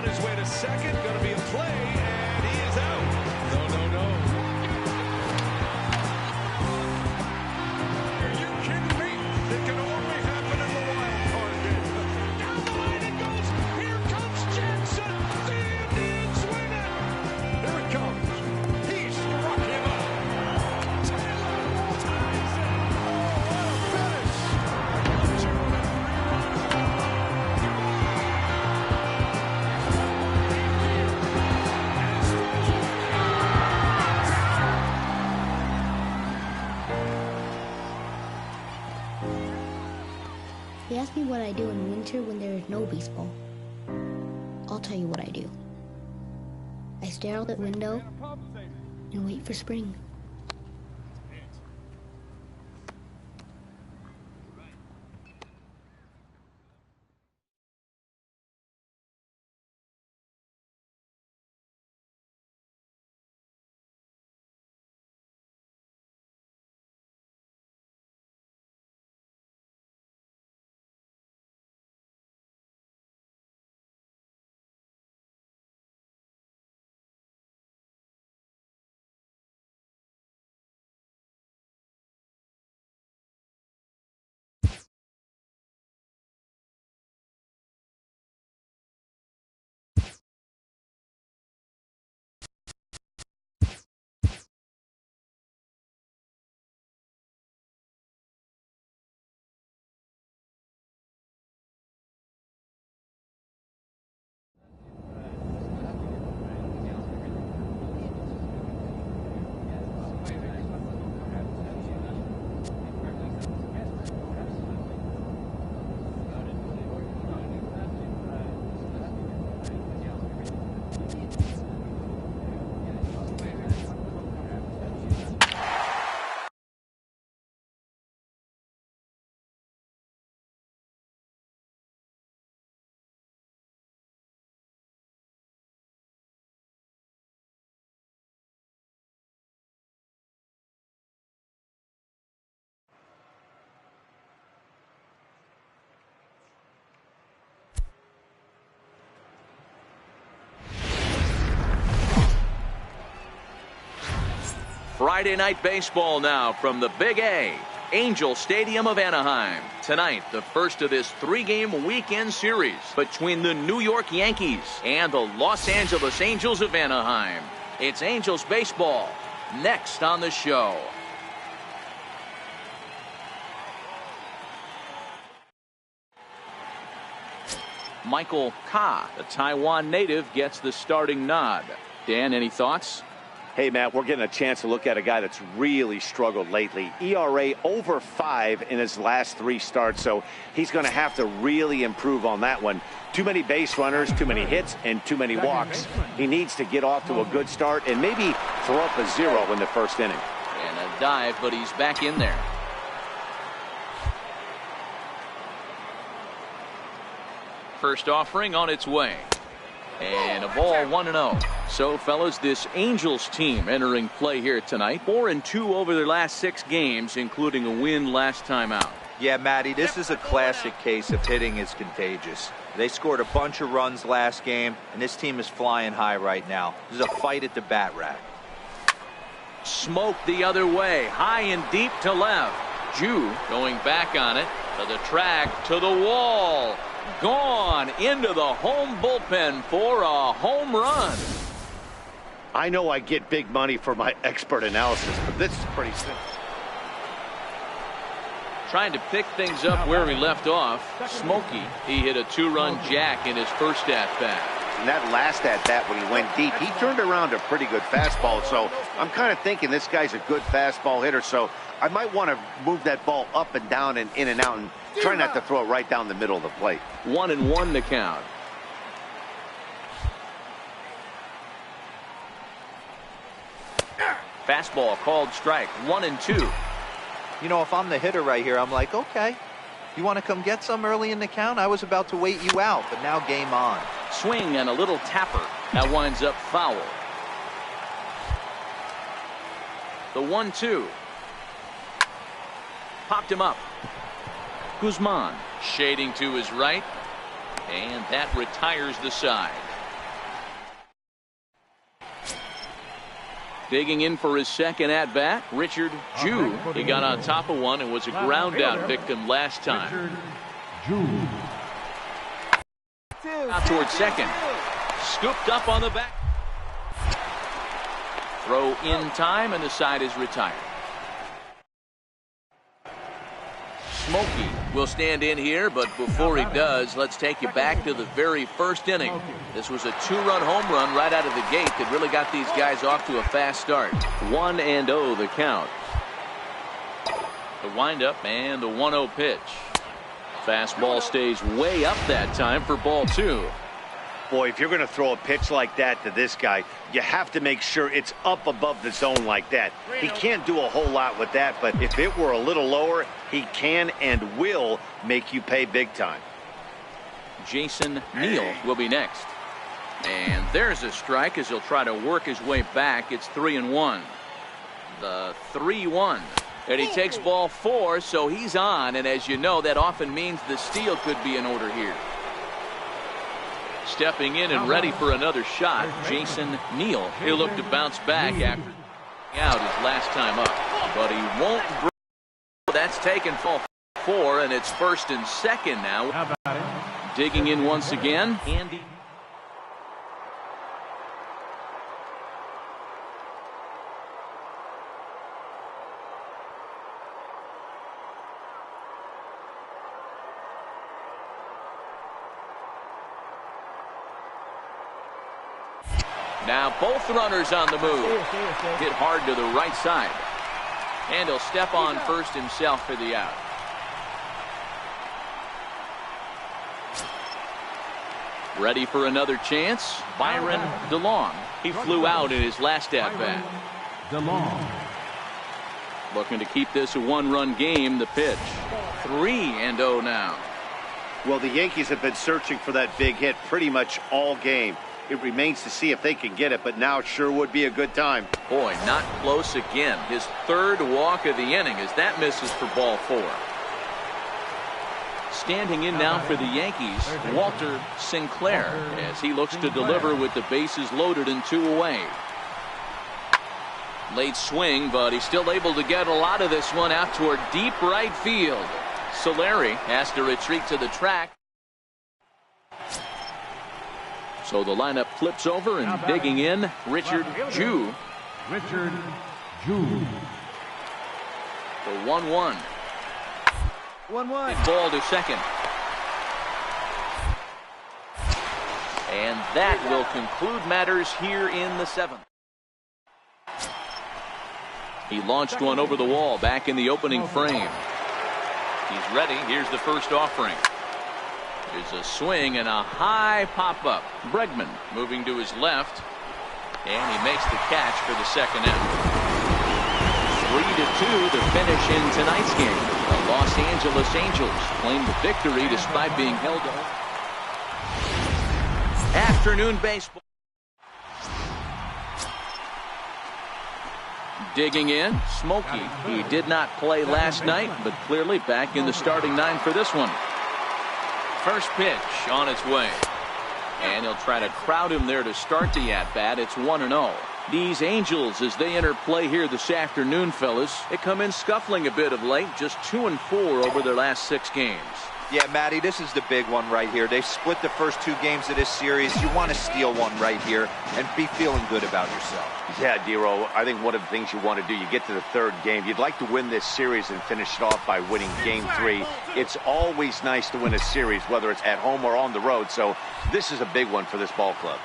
on his way to second. Going to be a play, and he is out. No, no, no. Are you kidding me? It can only happen in the wild card game. Down the line it goes. Here comes Jensen. The Indians win it. Here it comes. He struck him out. Taylor ties it. Oh, what a finish. 1-2 and a 3 They ask me what I do in winter when there is no baseball. I'll tell you what I do. I stare out the window and wait for spring. Friday night baseball now from the Big A, Angel Stadium of Anaheim. Tonight, the first of this 3-game weekend series between the New York Yankees and the Los Angeles Angels of Anaheim. It's Angels baseball next on the show. Michael Ka, the Taiwan native, gets the starting nod. Dan, any thoughts? Hey, Matt, we're getting a chance to look at a guy that's really struggled lately. ERA over 5 in his last 3 starts, so he's going to have to really improve on that one. Too many base runners, too many hits, and too many walks. He needs to get off to a good start and maybe throw up a 0 in the first inning. And a dive, but he's back in there. First offering on its way. And a ball 1-0. So, fellas, this Angels team entering play here tonight. 4-2 over their last 6 games, including a win last time out. Yeah, Matty, this is a classic case of hitting is contagious. They scored a bunch of runs last game, and this team is flying high right now. This is a fight at the bat rack. Smoke the other way, high and deep to left. Jew going back on it, to the track, to the wall. Gone into the home bullpen for a home run. I know I get big money for my expert analysis, but this is pretty simple. Trying to pick things up where we left off. Smokey, he hit a 2-run jack in his first at-bat. And that last at-bat when he went deep, he turned around a pretty good fastball. So I'm kind of thinking this guy's a good fastball hitter. So I might want to move that ball up and down and in and out and try not to throw it right down the middle of the plate. 1-1 to count. Fastball called strike. 1-2. You know, if I'm the hitter right here, I'm like, okay, you want to come get some early in the count? I was about to wait you out, but now game on. Swing and a little tapper. That winds up foul. The 1-2. Popped him up. Guzman shading to his right. And that retires the side. Digging in for his second at-bat, Richard Jew. He got on top of one and was a ground-out victim last time. Out towards second. Scooped up on the back. Throw in time, and the side is retired. Smokey will stand in here, but before he does, let's take you back to the very first inning. This was a 2-run home run right out of the gate that really got these guys off to a fast start. 1-0 the count. The windup and the 1-0 pitch. Fastball stays way up that time for ball 2. Boy, if you're going to throw a pitch like that to this guy, you have to make sure it's up above the zone like that. He can't do a whole lot with that, but if it were a little lower, he can and will make you pay big time. Jason Neal will be next. And there's a strike as he'll try to work his way back. It's 3-1. The 3-1. And he takes ball 4, so he's on. And as you know, that often means the steal could be in order here. Stepping in and ready for another shot, Jason Neal. He'll look to bounce back after out his last time up. But he won't break. That's taken ball 4, and it's first and second now. Digging in once again, Andy. Now both runners on the move. Hit hard to the right side. And he'll step on first himself for the out. Ready for another chance, Byron DeLong. He flew out in his last at-bat. DeLong. Looking to keep this a 1-run game. The pitch. 3-0 now. Well, the Yankees have been searching for that big hit pretty much all game. It remains to see if they can get it, but now sure would be a good time. Boy, not close again. His third walk of the inning as that misses for ball 4. Standing in now for the Yankees, Walter Sinclair, as he looks to deliver with the bases loaded and 2 away. Late swing, but he's still able to get a lot of this one out toward deep right field. Solari has to retreat to the track. So the lineup flips over, and digging in, Richard Jew. Richard Jew. The 1-1. 1-1. Ball to second. And that will conclude matters here in the 7th. He launched one over the wall back in the opening frame. He's ready. Here's the first offering. There's a swing and a high pop-up. Bregman moving to his left. And he makes the catch for the second out. 3-2 the finish in tonight's game. The Los Angeles Angels claim the victory despite being held up. Afternoon baseball. Digging in, Smokey. He did not play last night, but clearly back in the starting 9 for this one. First pitch on its way. And he'll try to crowd him there to start the at-bat. It's 1-0. These Angels, as they enter play here this afternoon, fellas, they come in scuffling a bit of late. Just 2-4 over their last 6 games. Yeah, Matty, this is the big one right here. They've split the first 2 games of this series. You want to steal one right here and be feeling good about yourself. Yeah, Dero, I think one of the things you want to do, you get to the 3rd game, you'd like to win this series and finish it off by winning game 3. It's always nice to win a series, whether it's at home or on the road, so this is a big one for this ball club.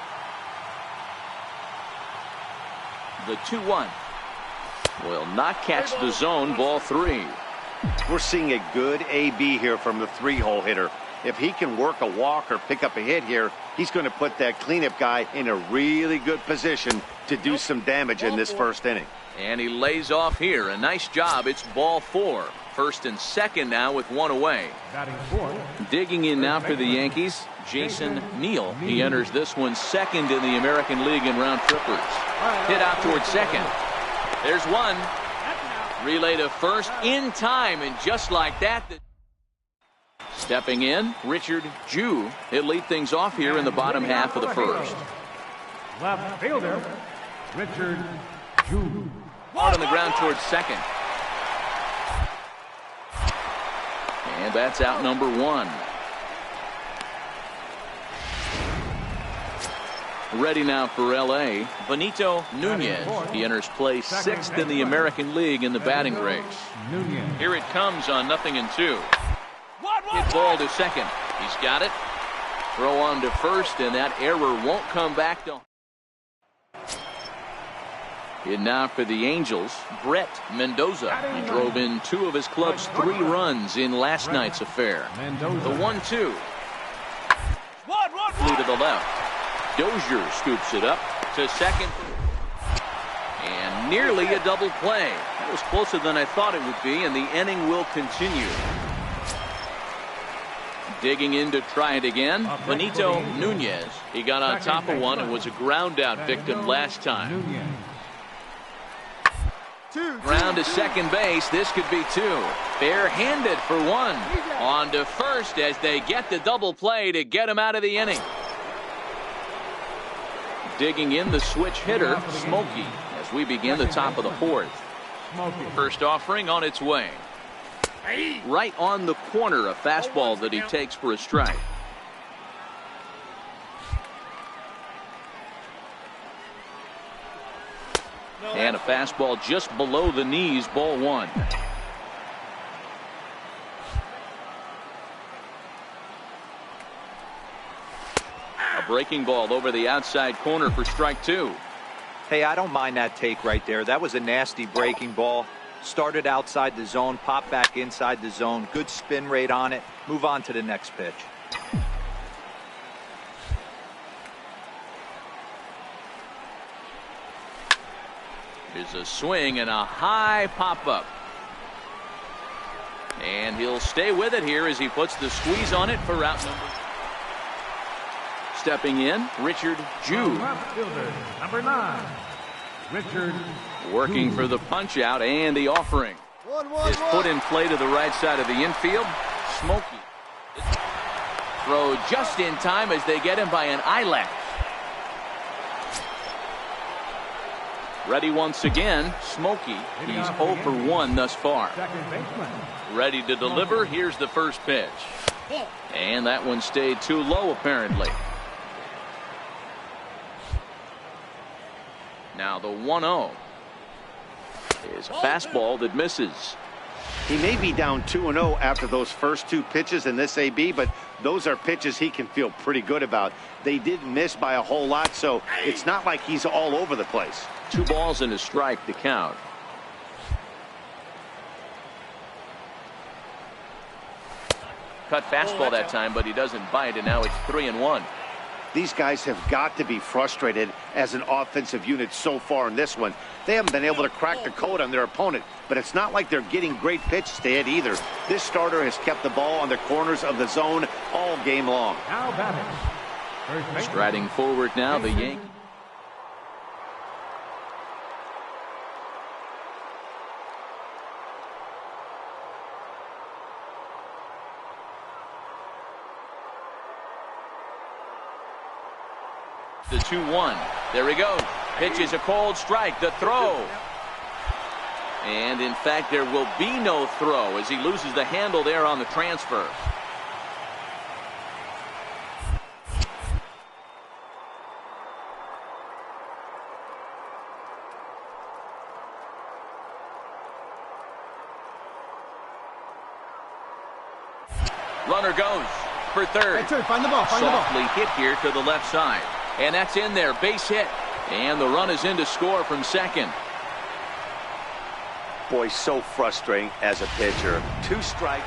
The 2-1 will not catch the zone. Ball 3. We're seeing a good AB here from the 3-hole hitter. If he can work a walk or pick up a hit here, he's going to put that cleanup guy in a really good position to do some damage in this first inning. And he lays off here. A nice job. It's ball 4. First and second now with 1 away. Digging in now for the Yankees, Jason Neal. He enters this one second in the American League in round trippers. Hit out towards second. There's one. Relay to first in time, and just like that. Stepping in, Richard Jew. He'll lead things off here in the bottom half of the first. Left fielder, Richard Hard on the ground towards second. And that's out number one. Ready now for L.A., Benito Nunez. He enters play sixth in the American League in the batting race. Here it comes on 0-2. Hit ball to second. He's got it. Throw on to first, and that error won't come back to. And now for the Angels, Brett Mendoza. He drove in two of his club's 3 runs in last night's affair. The 1-2. Flew to the left. Dozier scoops it up to second. And nearly a double play. That was closer than I thought it would be, and the inning will continue. Digging in to try it again, Benito Nunez. He got on top of one and was a ground out victim last time. Ground to second base. This could be 2. Bare-handed for 1. On to first as they get the double play to get him out of the inning. Digging in the switch hitter, Smokey, as we begin the top of the 4th. First offering on its way. Right on the corner, a fastball that he takes for a strike. And a fastball just below the knees, ball 1. A breaking ball over the outside corner for strike 2. Hey, I don't mind that take right there. That was a nasty breaking ball. Started outside the zone, popped back inside the zone. Good spin rate on it. Move on to the next pitch. There's a swing and a high pop-up. And he'll stay with it here as he puts the squeeze on it for out number. Stepping in, Richard Jude. Number 9, Richard. Working for the punch out and the offering. Is put in play to the right side of the infield. Smokey. Throw just in time as they get him by an eyelash. Ready once again, Smokey. He's 0 for 1 thus far. Ready to deliver. Here's the first pitch. And that one stayed too low apparently. Now the 1-0 is a fastball that misses. He may be down 2-0 after those first 2 pitches in this AB, but those are pitches he can feel pretty good about. They didn't miss by a whole lot, so it's not like he's all over the place. 2 balls and a strike to count. Cut fastball that time, but he doesn't bite, and now it's 3-1. These guys have got to be frustrated as an offensive unit so far in this one. They haven't been able to crack the code on their opponent, but it's not like they're getting great pitches to hit either. This starter has kept the ball on the corners of the zone all game long. Striding forward now, the Yankees. The 2-1. There he goes. Pitch is a cold strike. The throw. And in fact, there will be no throw as he loses the handle there on the transfer. Runner goes for third. Find the ball. Softly hit here to the left side. And that's in there. Base hit. And the run is in to score from second. Boy, so frustrating as a pitcher. 2 strikes.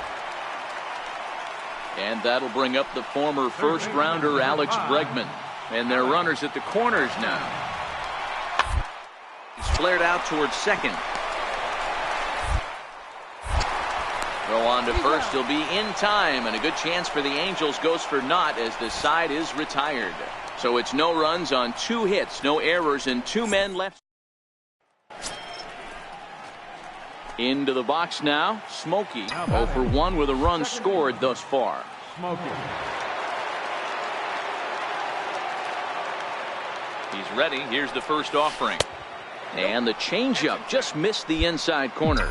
And that'll bring up the former first-rounder Alex Bregman. And their runners at the corners now. He's flared out towards second. Throw on to first. He'll be in time. And a good chance for the Angels goes for naught as the side is retired. So it's no runs on 2 hits, no errors, and 2 men left. Into the box now, Smokey. 0 for 1 with a run scored thus far. He's ready. Here's the first offering. And the changeup just missed the inside corner.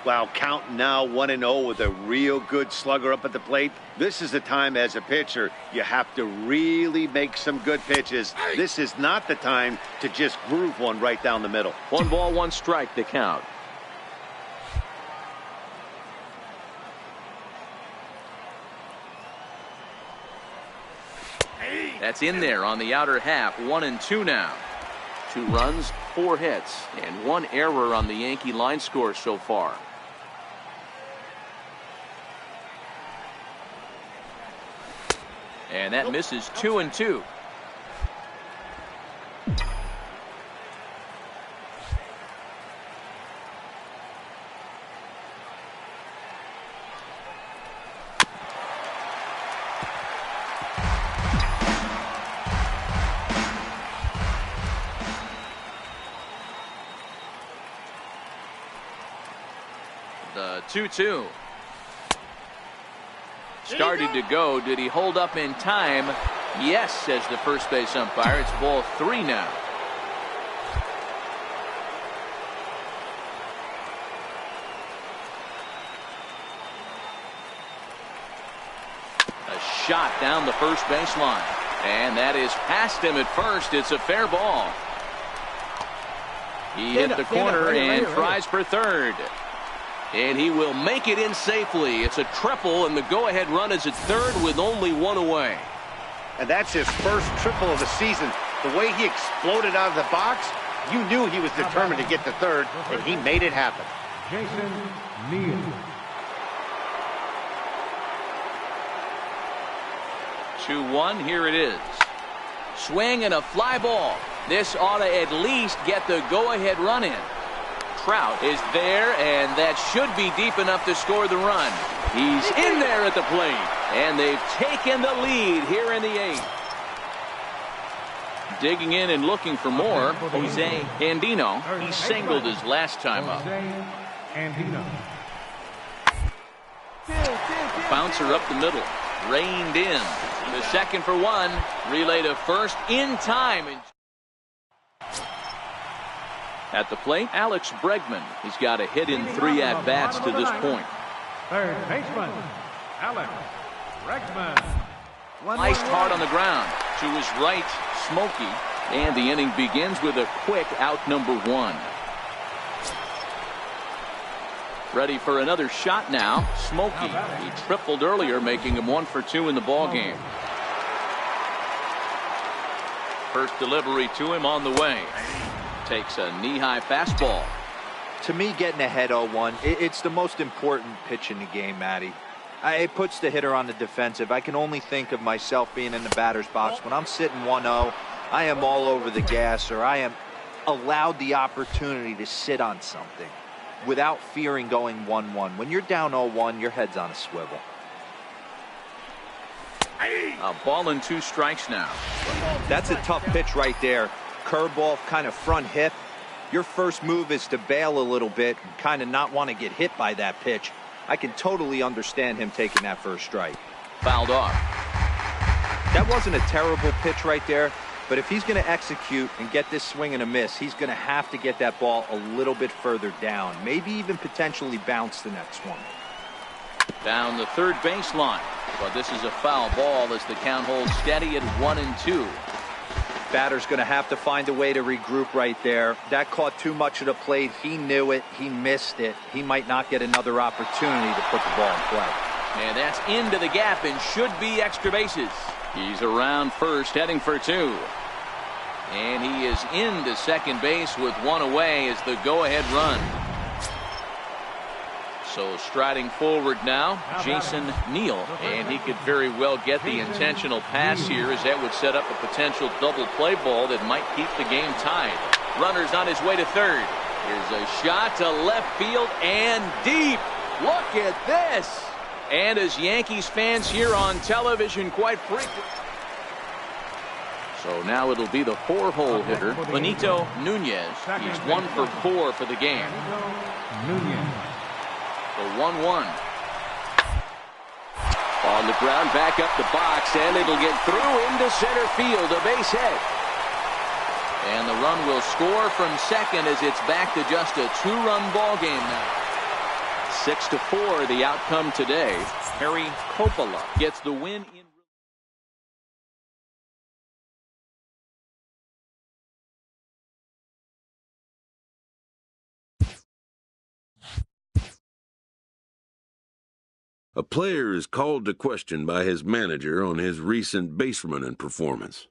Well, count now 1-0 with a real good slugger up at the plate. This is the time as a pitcher you have to really make some good pitches. This is not the time to just groove one right down the middle. 1 ball, 1 strike, the count. That's in there on the outer half. 1-2 now. 2 runs, 4 hits, and 1 error on the Yankee line score so far. And that misses. 2-2. The 2-2. Started to go. Did he hold up in time? Yes, says the first base umpire. It's ball 3 now. A shot down the first baseline. And that is past him at first. It's a fair ball. He hit the corner and tries for third. And he will make it in safely. It's a triple, and the go-ahead run is at third with only 1 away. And that's his first triple of the season. The way he exploded out of the box, you knew he was determined to get to third, and he made it happen. Jason Neal. 2-1, here it is. Swing and a fly ball. This ought to at least get the go-ahead run in. Trout is there, and that should be deep enough to score the run. He's in there at the plate, and they've taken the lead here in the 8th. Digging in and looking for more, Jose Andino. He singled his last time up. Bouncer up the middle, reined in. The second for 1, relay to first in time. At the plate, Alex Bregman. He's got a hit in 3 at-bats to this point. Third baseman, Alex Bregman. Sliced hard on the ground. To his right, Smokey. And the inning begins with a quick out number 1. Ready for another shot now. Smokey. He tripled earlier, making him 1 for 2 in the ballgame. First delivery to him on the way. Takes a knee-high fastball. To me, getting ahead 0-1, it's the most important pitch in the game, Matty. It puts the hitter on the defensive. I can only think of myself being in the batter's box. When I'm sitting 1-0, I am all over the gas, or I am allowed the opportunity to sit on something without fearing going 1-1. When you're down 0-1, your head's on a swivel. A ball and 2 strikes now. That's a tough pitch right there. Curveball, kind of front hip. Your first move is to bail a little bit and kind of not want to get hit by that pitch. I can totally understand him taking that first strike. Fouled off. That wasn't a terrible pitch right there, but if he's going to execute and get this swing and a miss, he's going to have to get that ball a little bit further down, maybe even potentially bounce the next one. Down the third baseline, but this is a foul ball as the count holds steady at 1-2. Batter's going to have to find a way to regroup right there. That caught too much of the plate. He knew it. He missed it. He might not get another opportunity to put the ball in play. And that's into the gap and should be extra bases. He's around first, heading for 2. And he is into second base with 1 away as the go-ahead run. So striding forward now, Jason Neal, and he could very well get the intentional pass here, as that would set up a potential double play ball that might keep the game tied. Runner's on his way to third. Here's a shot to left field and deep. Look at this. And as Yankees fans here on television quite frequently. So now it'll be the 4-hole hitter, Benito Nunez. He's 1 for 4 for the game. The 1-1. On the ground, back up the box, and it'll get through into center field, a base hit. And the run will score from second as it's back to just a two-run ball game now. 6-4 the outcome today. Harry Coppola gets the win in. A player is called to question by his manager on his recent base running performance.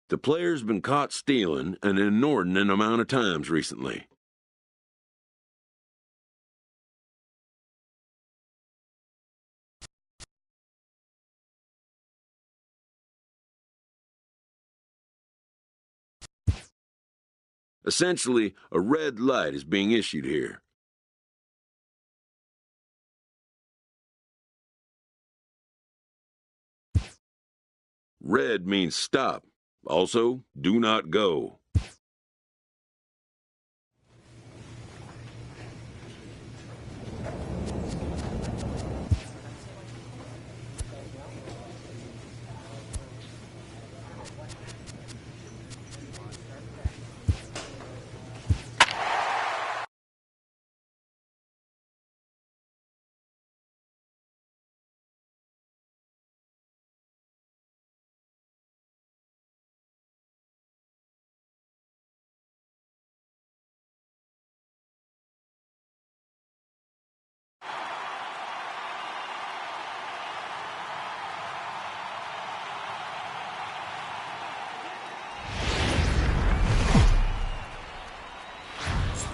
The player's been caught stealing an inordinate amount of times recently. Essentially, a red light is being issued here. Red means stop. Also, do not go.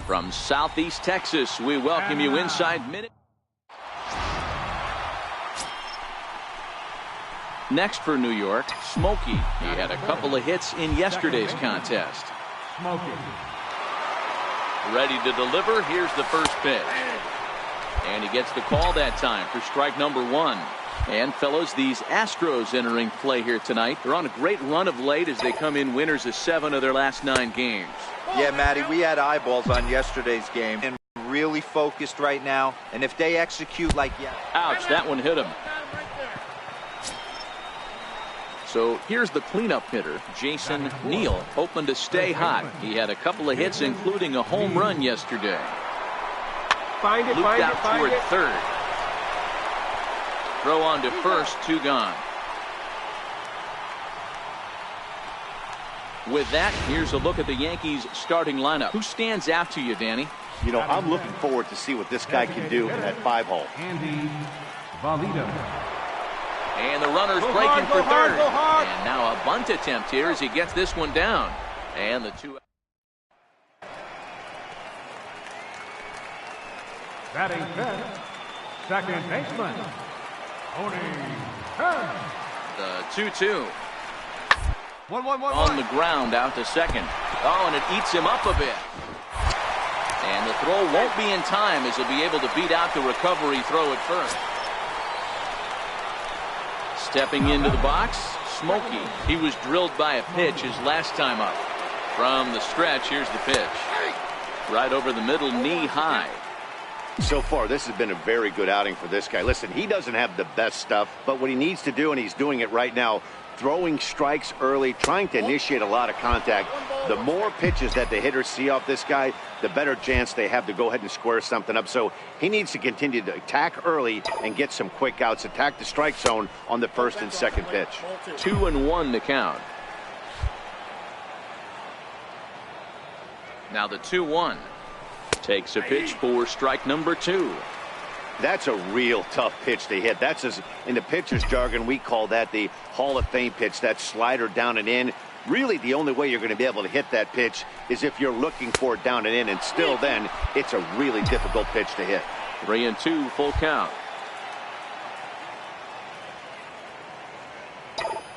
From Southeast Texas, we welcome you inside Minute. Next for New York, Smokey. He had a couple of hits in yesterday's contest. Smokey. Ready to deliver. Here's the first pitch. And he gets the call that time for strike number one. And, fellas, these Astros entering play here tonight. They're on a great run of late as they come in winners of 7 of their last 9 games. Yeah, Matty, we had eyeballs on yesterday's game and really focused right now. And if they execute like Ouch, that one hit him. So here's the cleanup hitter, Jason Neal, hoping to stay hot. He had a couple of hits, including a home run yesterday. Looped out toward third. Throw on to first, 2 gone. With that, here's a look at the Yankees starting lineup. Who stands out to you, Danny? You know, I'm looking forward to see what this guy can do in that 5-hole. Andy Valito. And the runner's breaking for third. And now a bunt attempt here as he gets this one down. And the 2. Batting 10th, second baseman, Tony Kern. The 2-2. On the ground out to second. Oh, and it eats him up a bit. And the throw won't be in time as he'll be able to beat out the recovery throw at first. Stepping into the box, Smokey. He was drilled by a pitch his last time up. From the stretch, here's the pitch. Right over the middle, knee high. So far, this has been a very good outing for this guy. Listen, he doesn't have the best stuff, but what he needs to do, and he's doing it right now, throwing strikes early, trying to initiate a lot of contact. The more pitches that the hitters see off this guy, the better chance they have to go ahead and square something up. So he needs to continue to attack early and get some quick outs, attack the strike zone on the first and second pitch. 2-1 to count. Now the 2-1. Takes a pitch for strike number 2. That's a real tough pitch to hit. That's, in the pitcher's jargon, we call that the Hall of Fame pitch, that slider down and in. Really, the only way you're going to be able to hit that pitch is if you're looking for it down and in, and still then, it's a really difficult pitch to hit. 3-2, full count.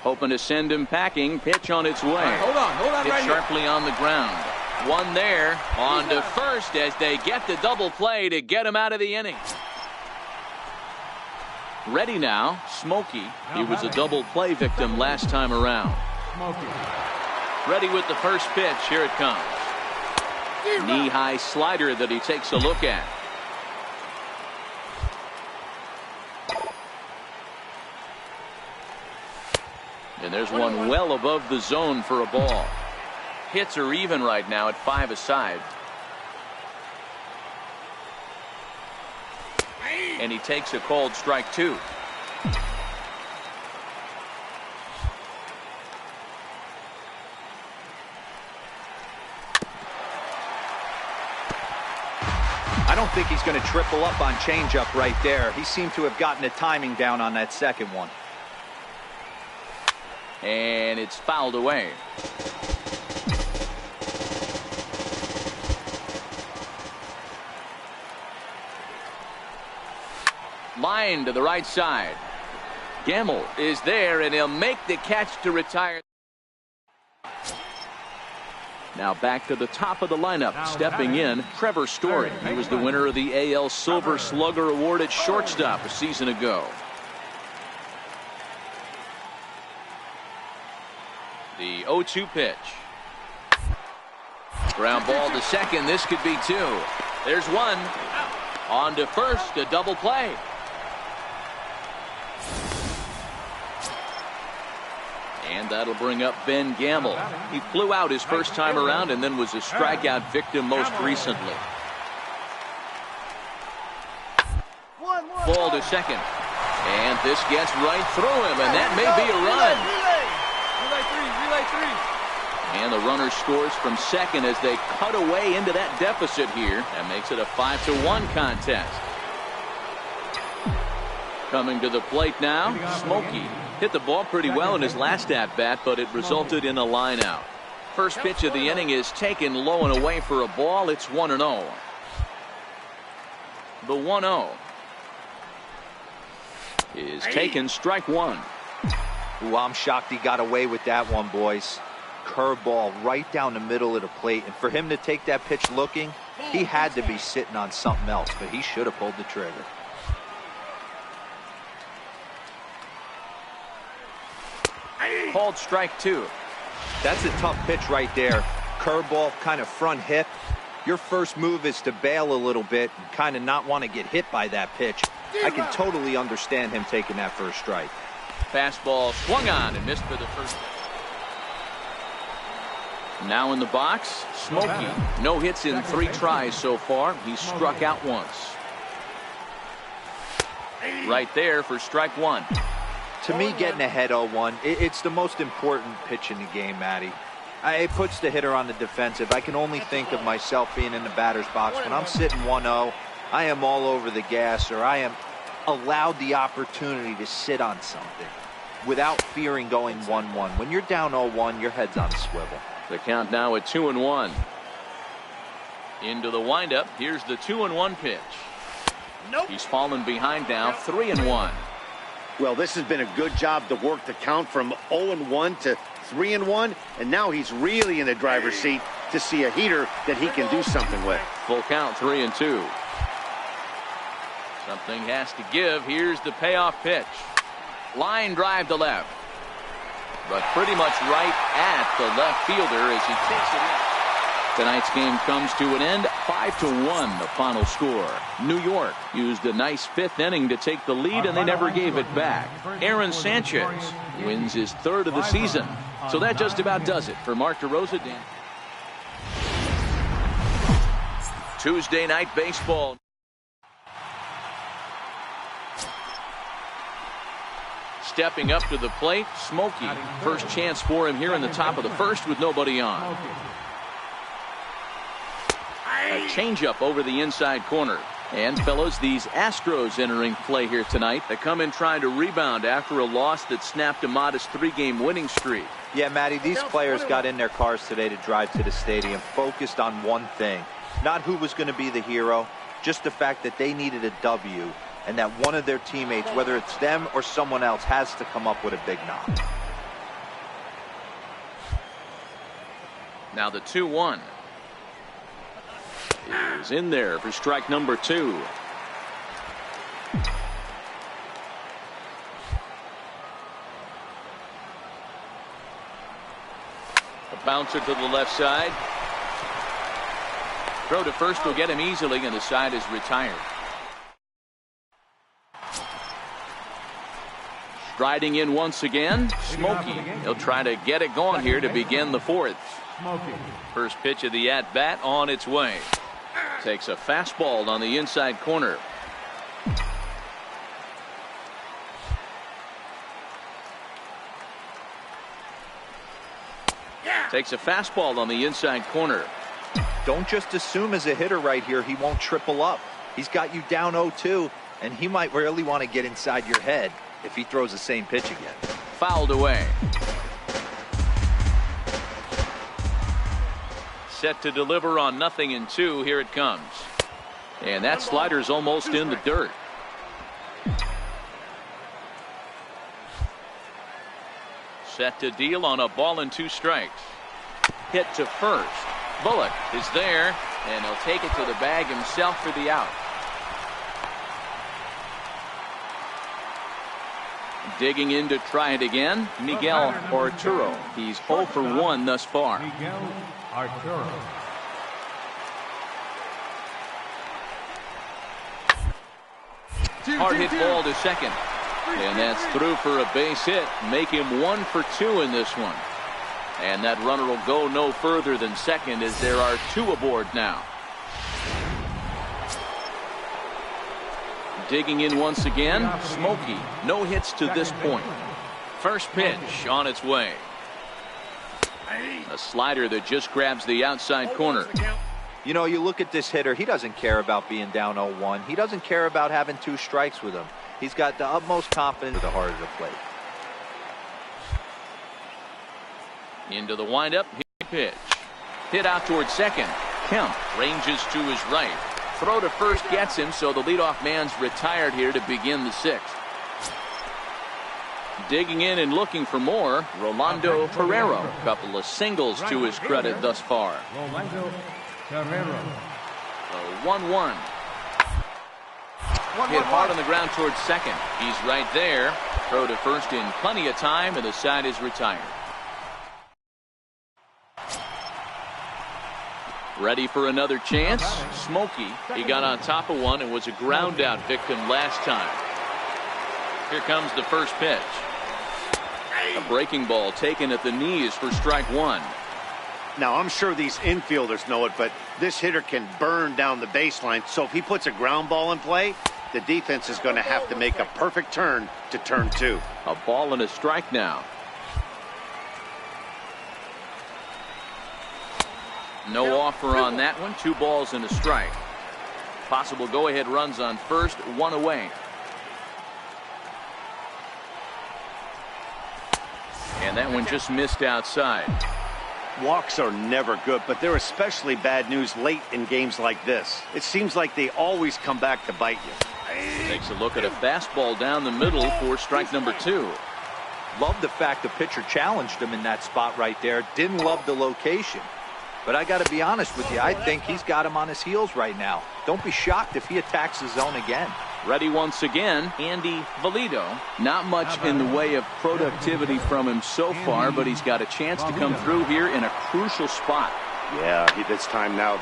Hoping to send him packing. Pitch on its way. Hold on Hit right sharply on the ground. One there, on to first as they get the double play to get him out of the inning. Ready now, Smokey. He was a double play victim last time around. Ready with the first pitch. Here it comes. Knee-high slider that he takes a look at. And there's one well above the zone for a ball. Hits are even right now at 5 aside. And he takes a called strike 2. I don't think he's going to triple up on changeup right there. He seemed to have gotten the timing down on that second one. And it's fouled away. Line to the right side. Gamble is there, and he'll make the catch to retire. Now back to the top of the lineup. Stepping in, Trevor Story. He was the winner of the AL Silver Slugger Award at shortstop a season ago. The 0-2 pitch. Ground ball to second. This could be 2. There's one. On to first, a double play. And that'll bring up Ben Gamble. He flew out his first time around and then was a strikeout victim most recently. Ball to second. And this gets right through him, and that may be a run. Relay 3. And the runner scores from second as they cut away into that deficit here. That makes it a 5-1 contest. Coming to the plate now, Smokey. Hit the ball pretty well in his last at-bat, but it resulted in a line out. First pitch of the inning is taken low and away for a ball. It's 1-0. The 1-0 is taken, strike 1. Ooh, I'm shocked he got away with that one, boys. Curveball right down the middle of the plate, and for him to take that pitch looking, he had to be sitting on something else, but he should have pulled the trigger. Called strike 2. That's a tough pitch right there. Curveball, kind of front hip. Your first move is to bail a little bit and kind of not want to get hit by that pitch. I can totally understand him taking that first strike. Fastball swung on and missed for the first. Now in the box, Smokey. No hits in 3 tries so far. He's struck out once. Right there for strike 1. To me, getting ahead 0-1, it's the most important pitch in the game, Matty. It puts the hitter on the defensive. I can only think of myself being in the batter's box. When I'm sitting 1-0, I am all over the gas, or I am allowed the opportunity to sit on something without fearing going 1-1. When you're down 0-1, your head's on a swivel. The count now at 2-1. Into the windup. Here's the 2-1 pitch. He's fallen behind now, 3-1. Well, this has been a good job to work the count from 0-1 to 3-1, and now he's really in the driver's seat. to see a heater that he can do something with. Full count, 3-2. Something has to give. Here's the payoff pitch. Line drive to left. But pretty much right at the left fielder as he takes it in. Tonight's game comes to an end, 5-1 the final score. New York used a nice fifth inning to take the lead, and they never gave it back. Aaron Sanchez wins his third of the season. So that just about does it for Mark DeRosa. Tuesday night baseball. Stepping up to the plate, Smokey. First chance for him here in the top of the first with nobody on. A changeup over the inside corner. And fellas, these Astros entering play here tonight. They come in trying to rebound after a loss that snapped a modest 3-game winning streak. Yeah, Matty, these players got in their cars today to drive to the stadium focused on one thing. Not who was going to be the hero, just the fact that they needed a W, and that one of their teammates, whether it's them or someone else, has to come up with a big knock. Now the 2-1 is in there for strike number 2. A bouncer to the left side. Throw to first will get him easily, and the side is retired. Striding in once again, Smokey. He'll try to get it going here to begin the fourth. First pitch of the at-bat on its way. Takes a fastball on the inside corner. Takes a fastball on the inside corner. Don't just assume as a hitter right here he won't triple up. He's got you down 0-2, and he might really want to get inside your head if he throws the same pitch again. Fouled away. Set to deliver on 0-2. Here it comes. And that slider's almost in the dirt. Set to deal on a ball and 2 strikes. Hit to first. Bullock is there, and he'll take it to the bag himself for the out. Digging in to try it again, Miguel Arturo. He's 0 for 1 thus far. Miguel Arturo. Hard hit ball to second. And that's through for a base hit. Make him 1 for 2 in this one. And that runner will go no further than second as there are 2 aboard now. Digging in once again, Smokey. No hits to this point. First pitch on its way. A slider that just grabs the outside corner. You know, you look at this hitter, he doesn't care about being down 0-1. He doesn't care about having 2 strikes with him. He's got the utmost confidence at the heart of the plate. Into the windup, pitch. Hit out towards second. Kemp ranges to his right. Throw to first gets him, so the leadoff man's retired here to begin the 6th. Digging in and looking for more, Rolando Ferrero. A couple of singles to his credit thus far. Rolando Ferrero. 1-1. Hit hard on the ground towards second. He's right there. Throw to first in plenty of time, and the side is retired. Ready for another chance. Smokey. He got on top of one and was a ground out victim last time. Here comes the first pitch. A breaking ball taken at the knees for strike 1. Now, I'm sure these infielders know it, but this hitter can burn down the baseline. So if he puts a ground ball in play, the defense is going to have to make a perfect turn to turn 2. A ball and a strike now. No offer on that one. 2 balls and a strike. Possible go-ahead runs on first, 1 away. And that one just missed outside. Walks are never good, but they're especially bad news late in games like this. It seems like they always come back to bite you. Takes a look at a fastball down the middle for strike number 2. Love the fact the pitcher challenged him in that spot right there. Didn't love the location. But I got to be honest with you, I think he's got him on his heels right now. Don't be shocked if he attacks the zone again. Ready once again, Andy Valido. Not much in the way of productivity from him so far, but he's got a chance to come through here in a crucial spot. Yeah, it's time now.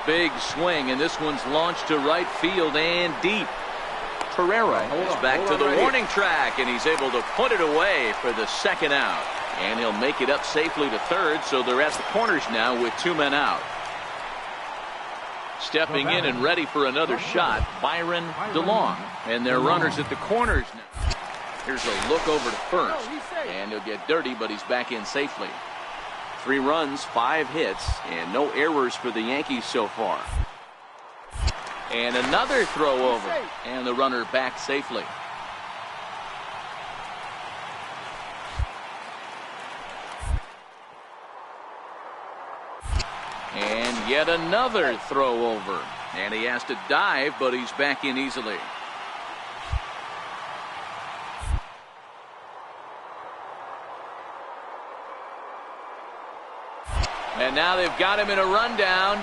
Big swing, and this one's launched to right field and deep. Pereira is back to the warning track, and he's able to put it away for the second out. And he'll make it up safely to third, so they're at the corners now with 2 men out. Stepping in and ready for another shot, Byron DeLong. And they're runners at the corners now. Here's a look over to first. And he'll get dirty, but he's back in safely. 3 runs, 5 hits, and no errors for the Yankees so far. And another throw over. And the runner back safely. And yet another throw over. And he has to dive, but he's back in easily. And now they've got him in a rundown.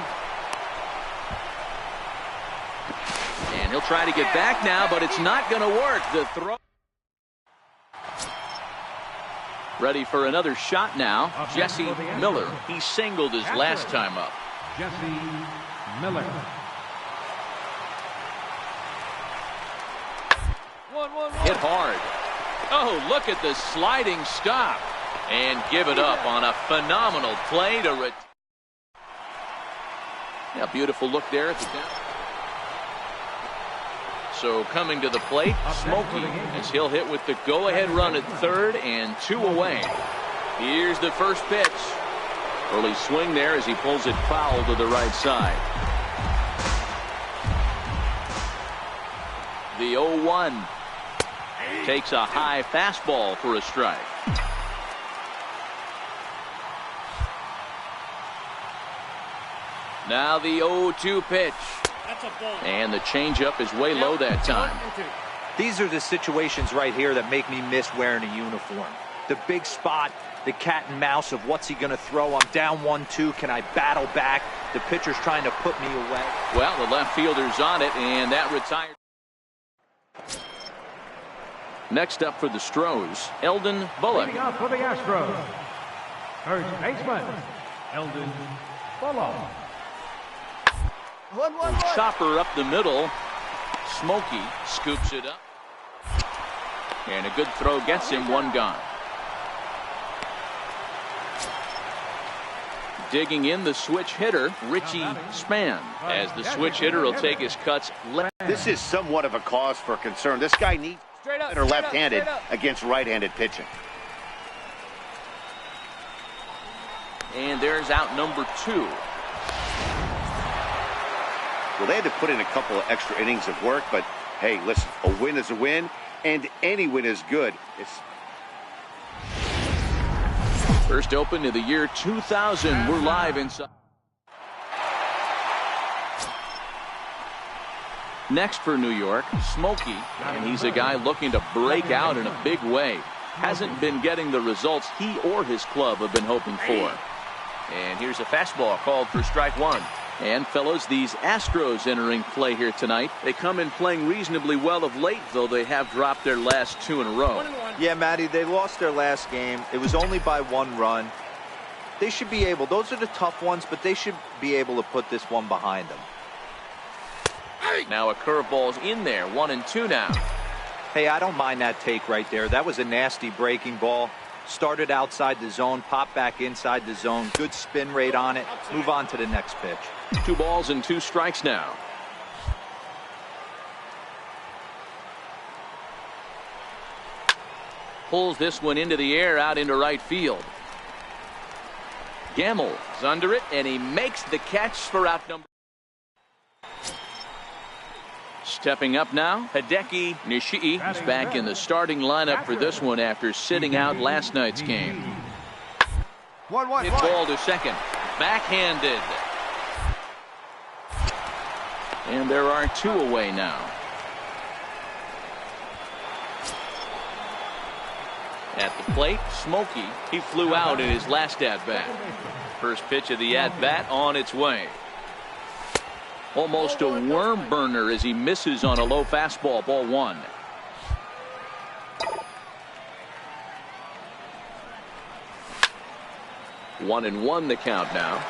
And he'll try to get back now, but it's not going to work. The throw. Ready for another shot now. Jesse Miller. He singled his last time up. Jesse Miller. Hit hard. Oh, look at the sliding stop. And give it up on a phenomenal play to yeah, beautiful look there at the down. So coming to the plate, Smokey, as he'll hit with the go-ahead run at third and 2 away. Here's the first pitch. Early swing there as he pulls it foul to the right side. The 0-1 takes a high fastball for a strike. Now the 0-2 pitch. And the changeup is way low that time. These are the situations right here that make me miss wearing a uniform. The big spot, the cat and mouse of what's he going to throw. I'm down 1-2. Can I battle back? The pitcher's trying to put me away. Well, the left fielder's on it, and that retired. Next up for the Stros, Eldon Bullock. Leading off for the Astros, first baseman, Eldon Bullock. Chopper up the middle. Smokey scoops it up. And a good throw gets him 1 gone. Digging in the switch hitter, Richie Spann. As the switch hitter will take his cuts left. This is somewhat of a cause for concern. This guy needs or left-handed against right-handed pitching. And there's out number 2. Well, they had to put in a couple of extra innings of work, but hey, listen, a win is a win, and any win is good. First open of the year 2000. We're live inside. Next for New York, Smokey, and he's a guy looking to break out in a big way. Hasn't been getting the results he or his club have been hoping for. And here's a fastball called for strike 1. And fellows, these Astros entering play here tonight. They come in playing reasonably well of late, though they have dropped their last 2 in a row. Yeah, Matty, they lost their last game. It was only by 1 run. They should be able, those are the tough ones, but they should be able to put this one behind them. Now a curveball's in there, 1-2 now. Hey, I don't mind that take right there. That was a nasty breaking ball. Started outside the zone, popped back inside the zone. Good spin rate on it. Move on to the next pitch. 2 balls and 2 strikes now. Pulls this one into the air out into right field. Gamble is under it, and he makes the catch for out number. Stepping up now, Hideki Nishii is back in the starting lineup for this one after sitting out last night's game. Hit ball to second. Backhanded. And there are 2 away now. At the plate, Smokey. He flew out in his last at-bat. First pitch of the at-bat on its way. Almost a worm burner as he misses on a low fastball. Ball 1. 1-1 the count now.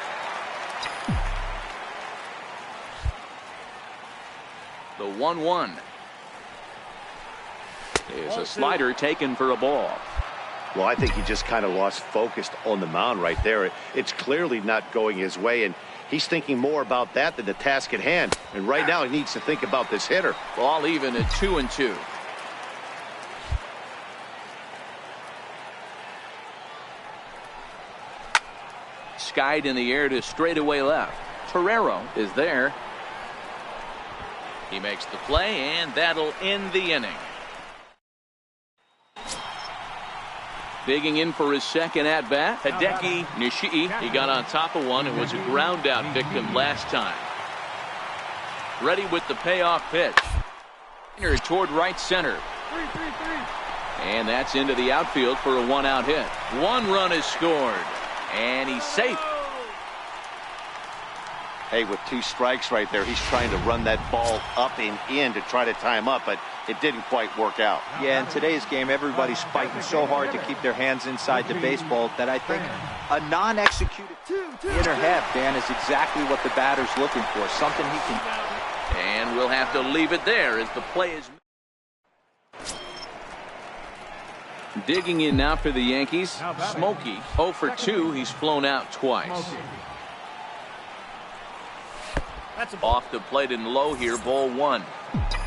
The 1-1 is a slider taken for a ball. Well, I think he just kind of lost focus on the mound right there. It's clearly not going his way, and he's thinking more about that than the task at hand. And right now he needs to think about this hitter. Ball even at 2-2. Skied in the air to straightaway left. Torrero is there. He makes the play, and that'll end the inning. Digging in for his second at-bat, Hideki Nishii. He got on top of one and was a ground-out victim last time. Ready with the payoff pitch. Toward right center. And that's into the outfield for a one-out hit. One run is scored, and he's safe. Hey, with 2 strikes right there, he's trying to run that ball up and in to try to tie him up, but it didn't quite work out. Yeah, in today's game, everybody's fighting so hard to keep their hands inside the baseball that I think a non-executed inner half, Dan, is exactly what the batter's looking for. Something he can. And we'll have to leave it there as the play is. Digging in now for the Yankees, Smokey. 0 for 2. He's flown out twice. Off the plate and low here, ball 1.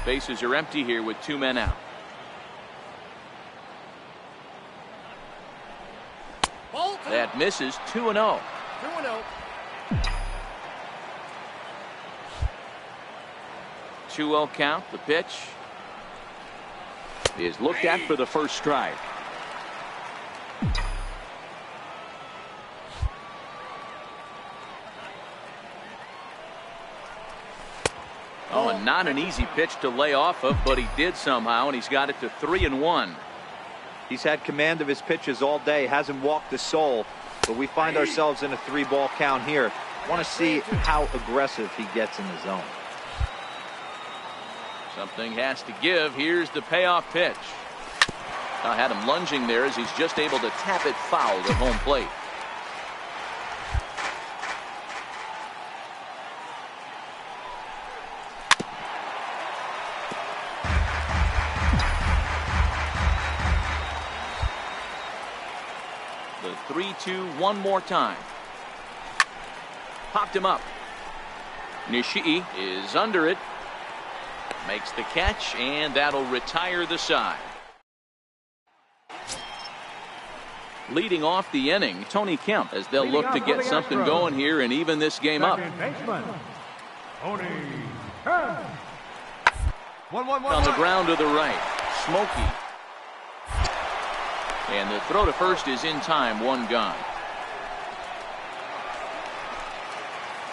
Bases are empty here with 2 men out. That misses. 2-0. 2-0 count. The pitch is looked at for the first strike. Oh, and not an easy pitch to lay off of, but he did somehow, and he's got it to 3-1. He's had command of his pitches all day, hasn't walked a soul, but we find ourselves in a 3-ball count here. Want to see how aggressive he gets in the zone. Something has to give. Here's the payoff pitch. I had him lunging there as he's just able to tap it foul to home plate. The 3-2 one more time. Popped him up. Nishii is under it. Makes the catch, and that'll retire the side. Leading off the inning, Tony Kemp, as they'll look to get something going here and even this game up. On the ground to the right, Smokey. And the throw to first is in time, 1 gone.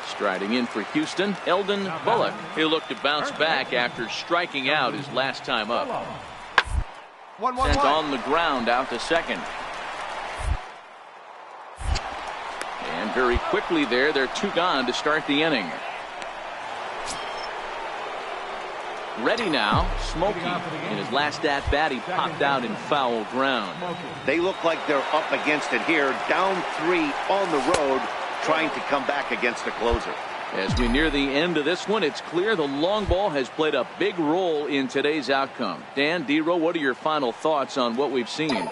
Striding in for Houston, Eldon Bullock. He'll look to bounce back after striking out his last time up. Sent on the ground out to second. And very quickly there, they're 2 gone to start the inning. Ready now, Smokey. In his last at-bat, he popped out in foul ground. They look like they're up against it here, down 3 on the road, trying to come back against the closer. As we near the end of this one, it's clear the long ball has played a big role in today's outcome. Dan, D-Row, what are your final thoughts on what we've seen?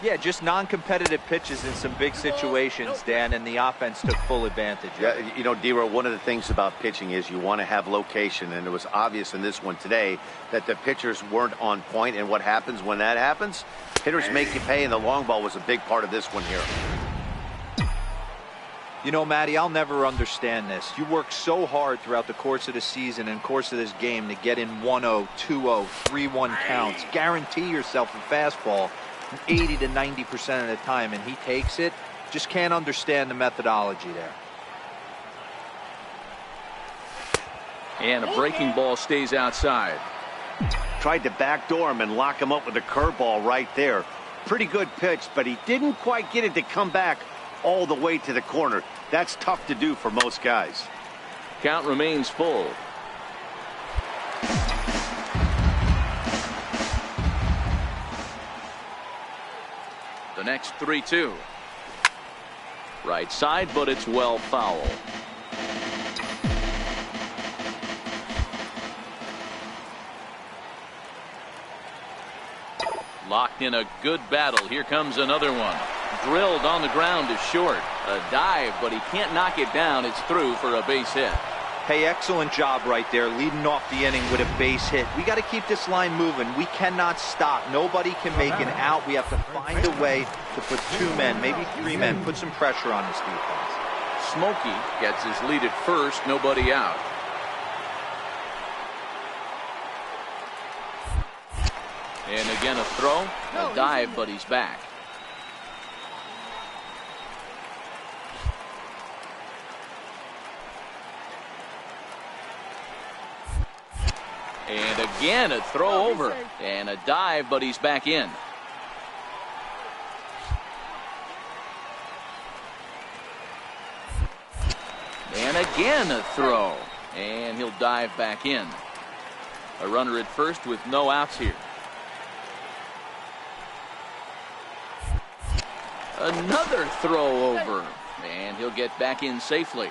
Yeah, just non-competitive pitches in some big situations, Dan, and the offense took full advantage. Yeah, you know, D-Row, one of the things about pitching is you want to have location, and it was obvious in this one today that the pitchers weren't on point, and what happens when that happens? Hitters make you pay, and the long ball was a big part of this one here. You know, Matty, I'll never understand this. You work so hard throughout the course of the season and course of this game to get in 1-0, 2-0, 3-1 counts. Guarantee yourself a fastball 80 to 90% of the time, and he takes it. Just can't understand the methodology there. And a breaking ball stays outside. Tried to backdoor him and lock him up with a curveball right there. Pretty good pitch, but he didn't quite get it to come back all the way to the corner. That's tough to do for most guys. Count remains full. The next 3-2. Right side, but it's well foul. Locked in a good battle. Here comes another one. Drilled on the ground is short. A dive, but he can't knock it down. It's through for a base hit. Hey, excellent job right there, leading off the inning with a base hit. We got to keep this line moving. We cannot stop. Nobody can make an out. We have to find a way to put 2 men, maybe 3 men, put some pressure on this defense. Smokey gets his lead at first, nobody out. And again a throw, a dive, but he's back. And again a throw over and a dive, but he's back in. And again a throw, and he'll dive back in. A runner at first with no outs here. Another throw over, and he'll get back in safely.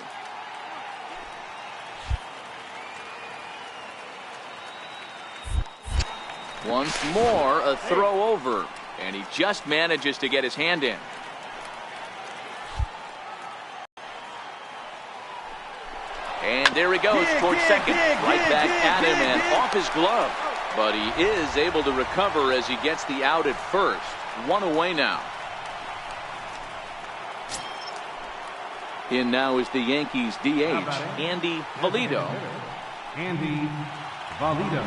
Once more, a throw over, and he just manages to get his hand in. And there he goes towards second. Right back at him and off his glove. But he is able to recover as he gets the out at first. 1 away now. In now is the Yankees DH, Andy Valido. Andy Valido.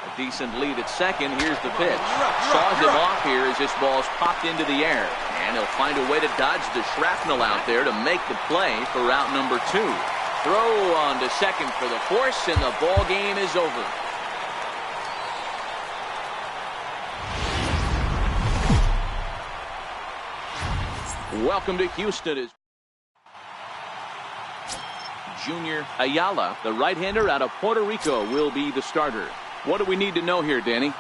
A decent lead at second. Here's the pitch. Saws him off here as this ball's popped into the air. And he'll find a way to dodge the shrapnel out there to make the play for route number 2. Throw on to second for the force, and the ball game is over. Welcome to Houston. Junior Ayala, the right-hander out of Puerto Rico, will be the starter. What do we need to know here, Danny?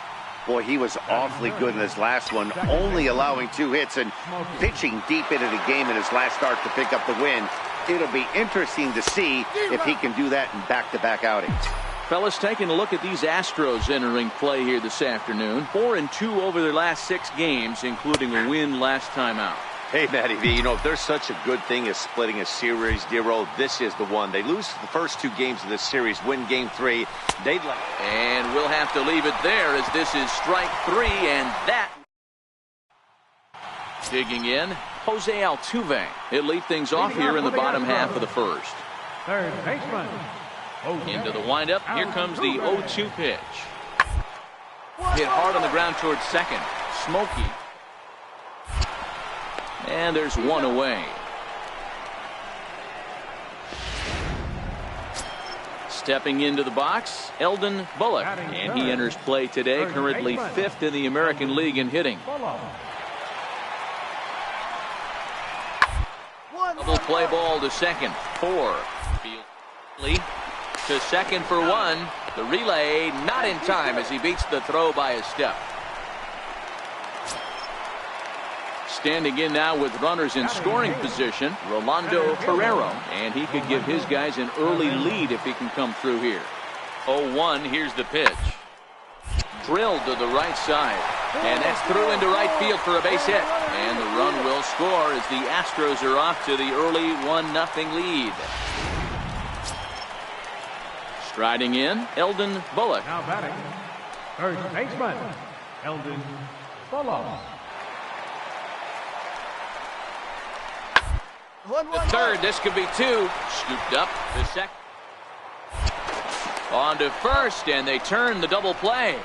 Boy, he was awfully good in his last one, only allowing 2 hits and pitching deep into the game in his last start to pick up the win. It'll be interesting to see if he can do that in back-to-back outings. Fellas, taking a look at these Astros entering play here this afternoon. 4-2 over their last 6 games, including a win last time out. Hey, Matty V, you know, if there's such a good thing as splitting a series, Dero, this is the one. They lose the first 2 games of this series, win game 3. And we'll have to leave it there as this is strike 3, and that. Digging in, Jose Altuve. He'll lead things off here in the bottom half of the first. Third baseman. Into the windup, here comes the 0-2 pitch. Hit hard on the ground towards second. Smokey. And there's 1 away. Stepping into the box, Eldon Bullock. And he enters play today, currently 5th in the American League in hitting. Double play ball to second. 4. Field to second for 1. The relay not in time as he beats the throw by a step. Standing in now with runners in scoring position, Rolando Ferrero, and he could give his guys an early lead if he can come through here. 0-1, here's the pitch. Drilled to the right side, and that's through into right field for a base hit. And the run will score as the Astros are off to the early 1-0 lead. Striding in, Eldon Bullock. Now batting, third baseman, Eldon Bullock. The third, this could be 2. Scooped up the second. On to first, and they turn the double play.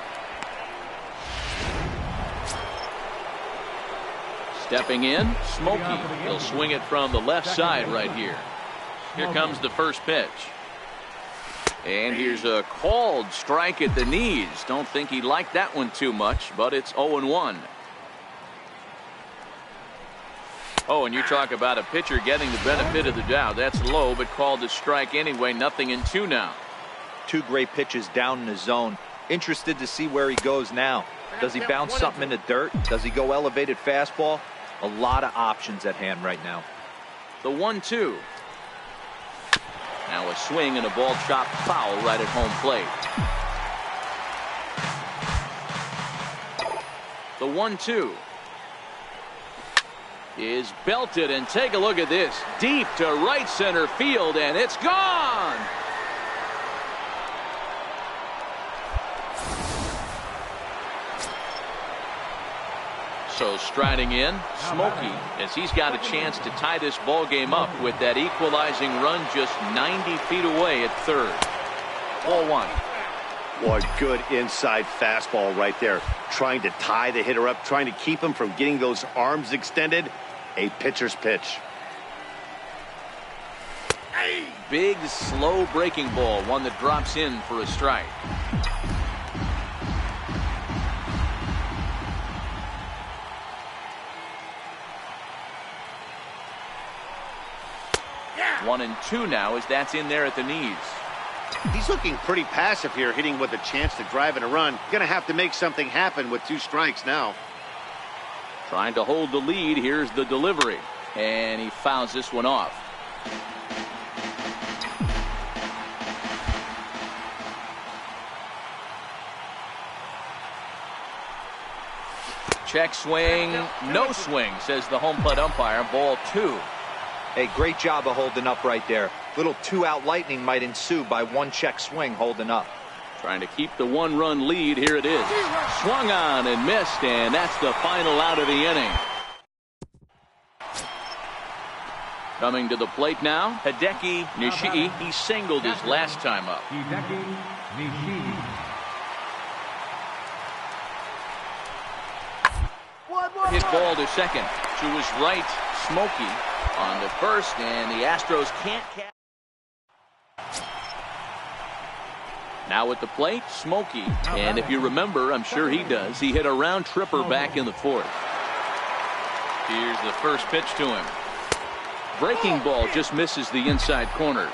Stepping in, Smokey. He'll swing it from the left side right here. Here comes the first pitch. And here's a called strike at the knees. Don't think he liked that one too much, but it's 0-1. Oh, and you talk about a pitcher getting the benefit of the doubt. That's low, but called a strike anyway. 0-2 now. Two great pitches down in the zone. Interested to see where he goes now. Does he bounce something in the dirt? Does he go elevated fastball? A lot of options at hand right now. The 1-2. Now a swing and a ball chopped foul right at home plate. The 1-2 is belted, and take a look at this. Deep to right center field, and it's gone. So striding in, Smokey, as he's got a chance to tie this ball game up with that equalizing run just 90 feet away at third. Ball one. Boy, good inside fastball right there. Trying to tie the hitter up, trying to keep him from getting those arms extended. A pitcher's pitch. Big, slow breaking ball, one that drops in for a strike. Yeah. 1-2 now as that's in there at the knees. He's looking pretty passive here, hitting with a chance to drive and a run. Gonna have to make something happen with 2 strikes now. Trying to hold the lead. Here's the delivery, and he fouls this one off. Check swing, no swing, says the home plate umpire. Ball 2. Hey, great job of holding up right there. Little 2-out lightning might ensue by 1 check swing holding up. Trying to keep the 1-run lead. Here it is. Swung on and missed, and that's the final out of the inning. Coming to the plate now, Hideki Nishii. He singled his last time up. Hideki Nishii. Hit ball to second. To his right, Smokey on to first, and the Astros can't catch. Now at the plate, Smokey. And if you remember, I'm sure he does, he hit a round tripper back in the 4th. Here's the first pitch to him. Breaking ball just misses the inside corner.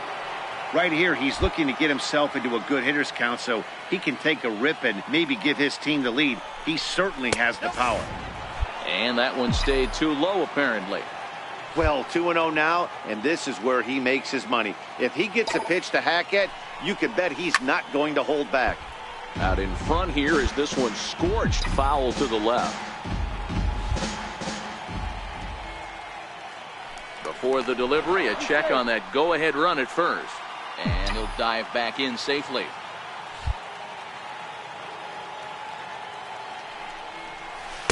Right here, he's looking to get himself into a good hitter's count so he can take a rip and maybe give his team the lead. He certainly has the power. And that one stayed too low, apparently. Well, 2-0 now, and this is where he makes his money. If he gets a pitch to hack at, you can bet he's not going to hold back. Out in front here is this one scorched foul to the left. Before the delivery, a check on that go-ahead run at first. And he'll dive back in safely.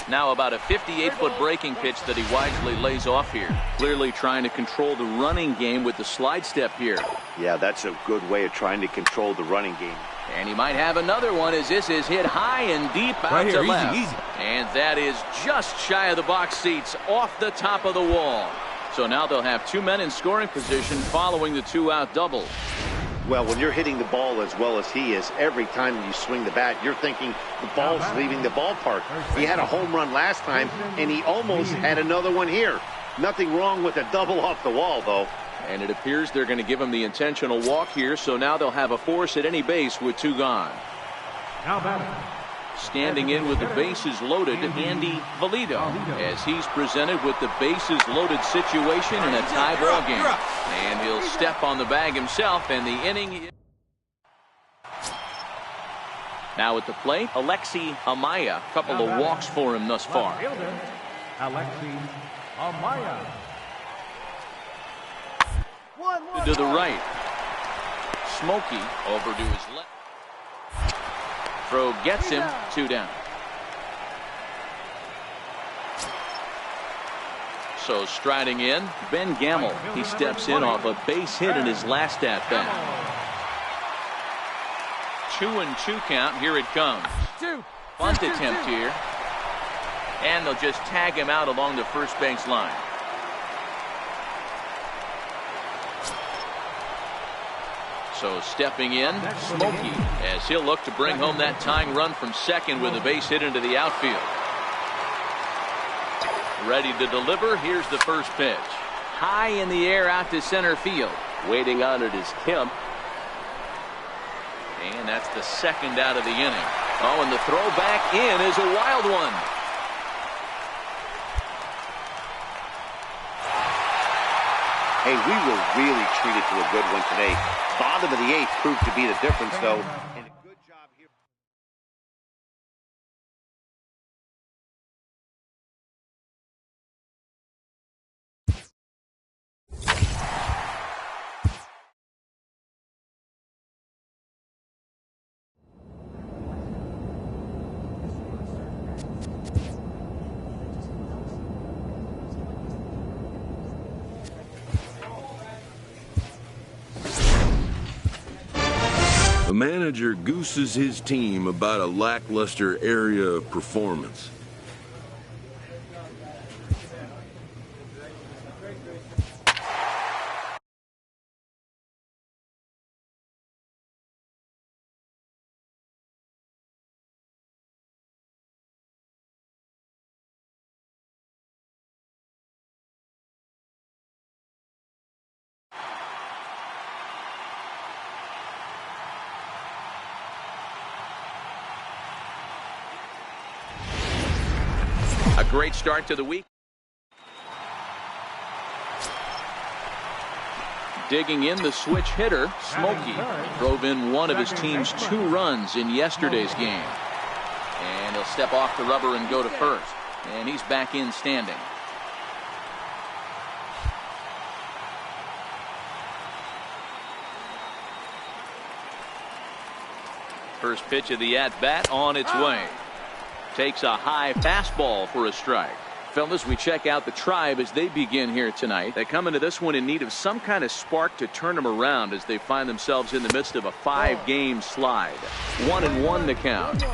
Now about a 58-foot breaking pitch that he wisely lays off here. Clearly trying to control the running game with the slide step here. Yeah, that's a good way of trying to control the running game. And he might have another one as this is hit high and deep out to left. Easy. And that is just shy of the box seats, off the top of the wall. So now they'll have 2 men in scoring position following the 2-out double. Well, when you're hitting the ball as well as he is, every time you swing the bat, you're thinking the ball's leaving the ballpark. He had a home run last time, and he almost had another one here. Nothing wrong with a double off the wall, though. And it appears they're going to give him the intentional walk here, so now they'll have a force at any base with 2 gone. Now batting. Standing in with the bases loaded, Andy Valido, as he's presented with the bases loaded situation in a tie ball game. And he'll step on the bag himself, and the inning. Now at the plate, Alexi Amaya. A couple of walks for him thus far. Alexi Amaya. To the right. Smokey over to his left. Throw gets him, 2 down. So striding in, Ben Gamel. He steps in off a base hit in his last at bat. 2-2 count. Here it comes. Bunt attempt here. And they'll just tag him out along the first base line. So stepping in, Smokey, as he'll look to bring home that tying run from second with a base hit into the outfield. Ready to deliver. Here's the first pitch. High in the air out to center field. Waiting on it is Kemp. And that's the second out of the inning. Oh, and the throw back in is a wild one. Hey, we were really treated to a good one today. Bottom of the eighth proved to be the difference, though. And a good job here. A manager gooses his team about a lackluster area of performance. A great start to the week. Digging in, the switch hitter, Smokey, drove in one of his team's 2 runs in yesterday's game. And he'll step off the rubber and go to first. And he's back in standing. First pitch of the at-bat on its way. Takes a high fastball for a strike. Fellas, we check out the Tribe as they begin here tonight. They come into this one in need of some kind of spark to turn them around as they find themselves in the midst of a 5-game slide. 1-1 the count.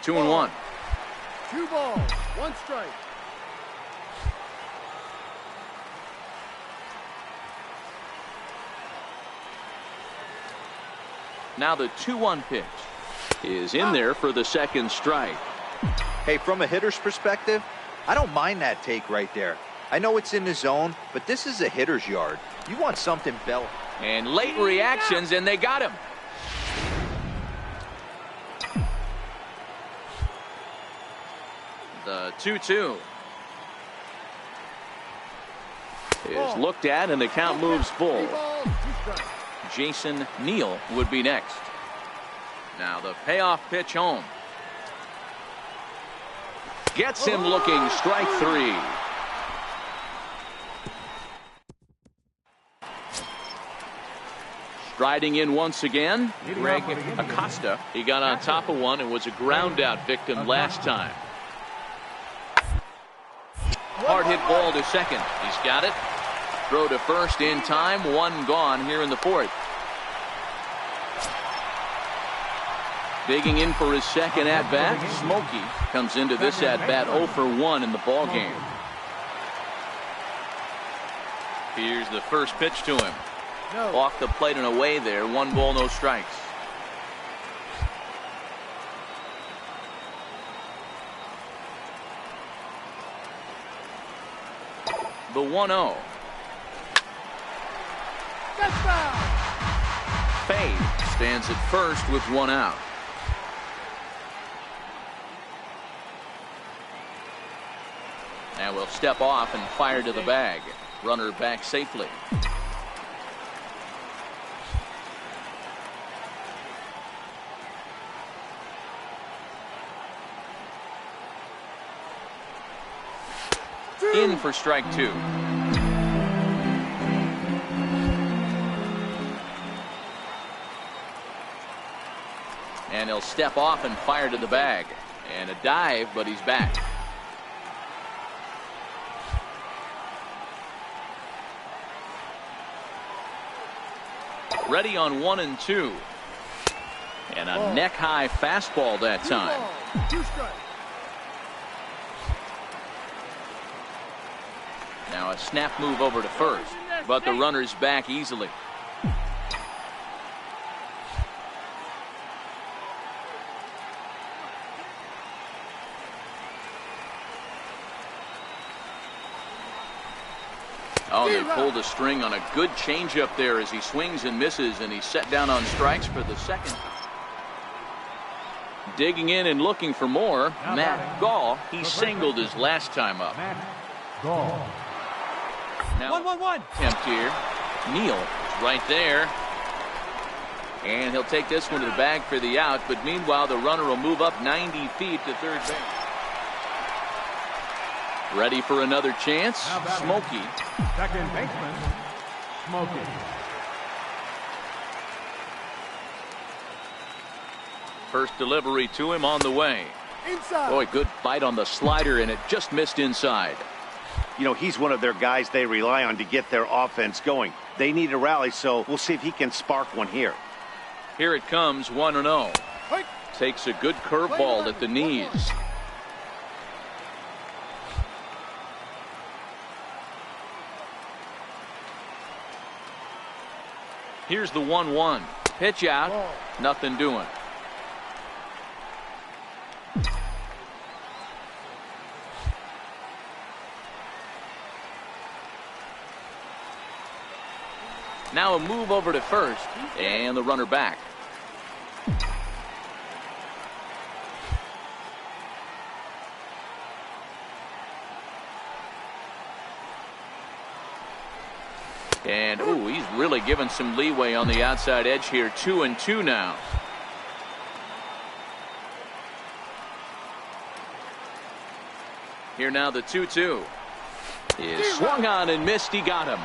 Two and one. 2 balls, 1 strike. Now the 2-1 pitch is in there for the second strike. Hey, from a hitter's perspective, I don't mind that take right there. I know it's in the zone, but this is a hitter's yard. You want something bell. And late reactions, and they got him. The 2-2 is looked at, and the count moves full. Jason Neal would be next. Now the payoff pitch home. Gets him looking, strike 3. Striding in once again, Greg Acosta. He got on top of one and was a ground out victim last time. Hard hit ball to second. He's got it. Throw to first in time. 1 gone here in the 4th. Digging in for his second at-bat, Smokey comes into this at-bat 0 for 1 in the ball game. Here's the first pitch to him. Off the plate and away there. 1 ball, no strikes. The 1-0. Fade stands at first with 1 out. Now we'll step off and fire to the bag. Runner back safely. In for strike 2. And he'll step off and fire to the bag. And a dive, but he's back. Ready on 1 and 2. And a neck-high fastball that time. Now a snap move over to first, but the runner's back easily. Oh, they pulled a string on a good changeup there as he swings and misses, and he's set down on strikes for the second. Digging in and looking for more, Matt Gall. He singled his last time up. Gall. Now, 1-1-1. Attempt here. Neal is right there. And he'll take this one to the bag for the out, but meanwhile the runner will move up 90 feet to third base. Ready for another chance? Smokey. Second baseman, Smokey. First delivery to him on the way. Inside. Boy, good bite on the slider, and it just missed inside. You know, he's one of their guys they rely on to get their offense going. They need a rally, so we'll see if he can spark one here. Here it comes, 1-0. Takes a good curveball at the knees. Here's the 1-1. Pitch out. Nothing doing. Now a move over to first, and the runner back. And, ooh, he's really given some leeway on the outside edge here. 2-2 now. Here now the 2-2. Is swung on and missed. He got him.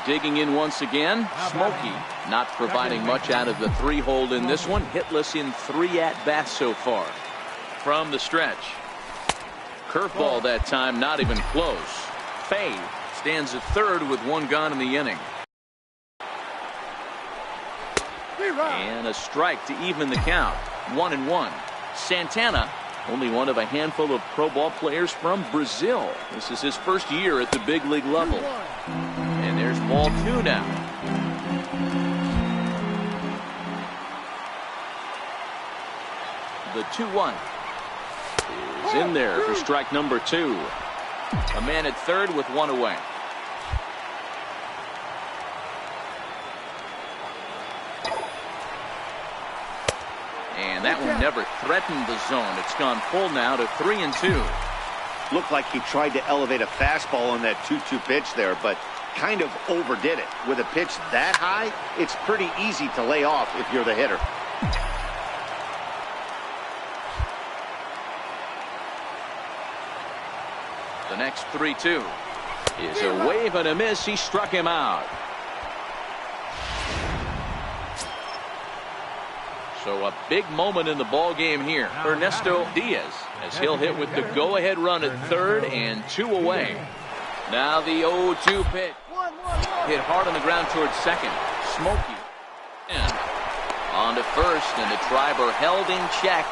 Digging in once again, Smokey not providing much out of the 3-hole in this one. Hitless in 3 at-bats so far. From the stretch. Curveball that time, not even close. Fay stands at third with 1 gone in the inning. And a strike to even the count. 1-1. Santana, only one of a handful of pro ball players from Brazil. This is his first year at the big league level. And there's ball 2 now. The 2-1 is in there for strike number 2. A man at third with 1 away. And that one never threatened the zone. It's gone full now to 3-2. Looked like he tried to elevate a fastball on that 2-2 pitch there, but kind of overdid it. With a pitch that high, it's pretty easy to lay off if you're the hitter. The next 3-2 is a wave and a miss. He struck him out. So a big moment in the ball game here. Ernesto Diaz, as he'll hit with the go-ahead run at third and 2 away. Now the 0-2 pitch. Hit hard on the ground towards second. Smokey. And on to first, and the driver held in check.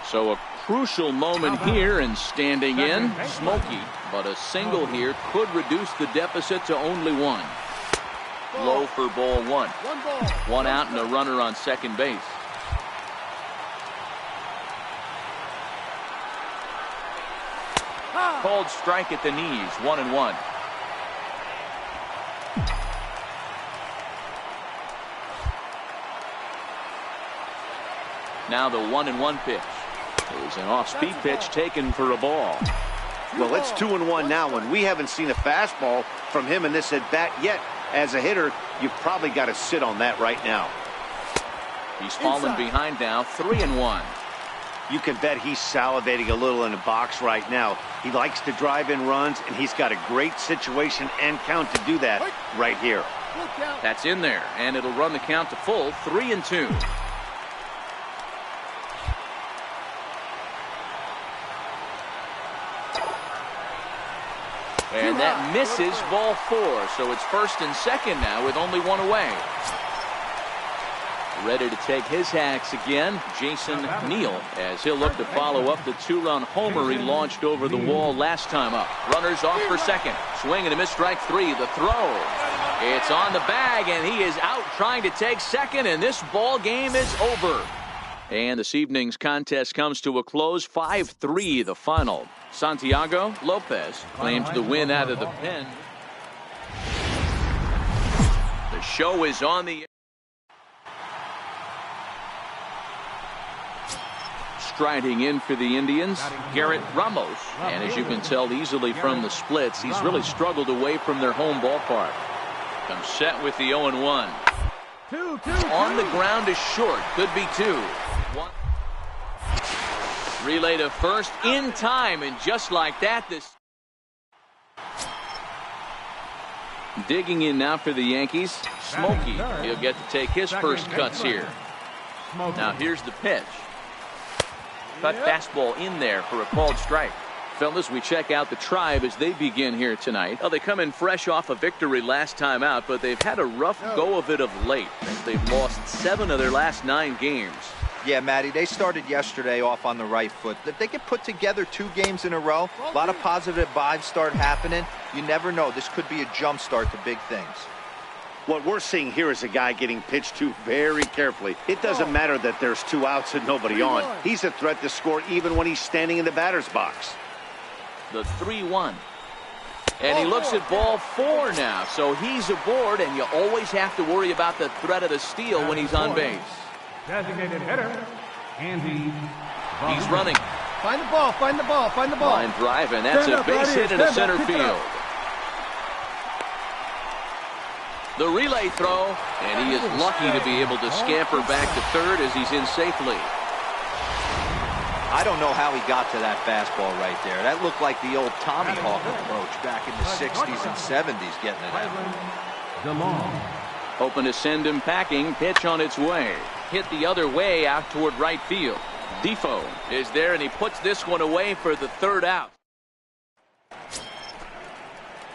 So a crucial moment here, and standing in, Smokey. But a single here could reduce the deficit to only 1. Low for ball 1. 1 out and a runner on second base. Called strike at the knees. 1-1. Now the 1-1 pitch is an off-speed pitch taken for a ball. Well, it's 2-1 now, and we haven't seen a fastball from him in this at-bat yet. As a hitter, you've probably got to sit on that right now. He's fallen behind now. 3-1. You can bet he's salivating a little in the box right now. He likes to drive in runs, and he's got a great situation and count to do that right here. That's in there, and it'll run the count to full. 3-2. And that misses, ball 4. So it's first and second now with only 1 away. Ready to take his hacks again, Jason Neal, as he'll look to follow up the two-run homer he launched over the wall last time up. Runners off for second. Swing and a miss, strike three. The throw. It's on the bag, and he is out trying to take second, and this ball game is over. And this evening's contest comes to a close, 5-3 the final. Santiago Lopez claims the win out of the pen. The show is on the striding in for the Indians, Garrett Ramos. And as you can tell easily from the splits, he's really struggled away from their home ballpark. Comes set with the 0-1. On the ground is short. Could be two. One. Relay to first in time, and just like that, this digging in now for the Yankees, Smokey. He'll get to take his first cuts here. Now here's the pitch. Cut fastball in there for a called strike. Fellas, we check out the Tribe as they begin here tonight. Well, they come in fresh off a victory last time out, but they've had a rough go of it of late. They've lost 7 of their last 9 games. Yeah, Matty, they started yesterday off on the right foot. If they could put together 2 games in a row, a lot of positive vibes start happening. You never know. This could be a jump start to big things. What we're seeing here is a guy getting pitched to very carefully. It doesn't matter that there's 2 outs and nobody on. He's a threat to score even when he's standing in the batter's box. The 3-1. And he looks at ball 4 now, so he's aboard, and you always have to worry about the threat of the steal when he's on base. Designated hitter, Andy. He's running. Find the ball, find the ball, find the ball. Line drive, and that's a base hit into center field. The relay throw, and he is lucky to be able to scamper back to third as he's in safely. I don't know how he got to that fastball right there. That looked like the old Tommy Hawk approach back in the 60s and 70s getting it out. Hoping to send him packing. Pitch on its way. Hit the other way out toward right field. Defoe is there, and he puts this one away for the 3rd out.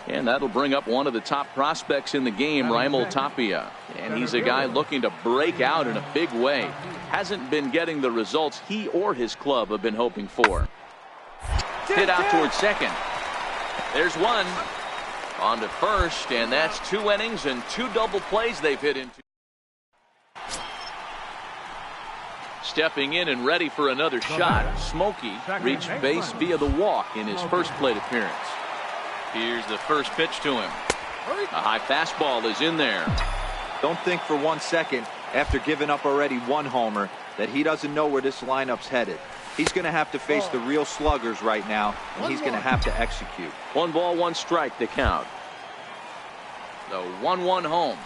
And that'll bring up one of the top prospects in the game, Raimel Tapia. And he's a guy looking to break out in a big way. Hasn't been getting the results he or his club have been hoping for. Hit out towards second. There's one. On to first, and that's 2 innings and 2 double plays they've hit into. Stepping in and ready for another shot, Smokey reached base via the walk in his first plate appearance. Here's the first pitch to him. A high fastball is in there. Don't think for 1 second, after giving up already 1 homer, that he doesn't know where this lineup's headed. He's going to have to face the real sluggers right now, and he's going to have to execute. 1 ball, 1 strike to count. The 1-1 home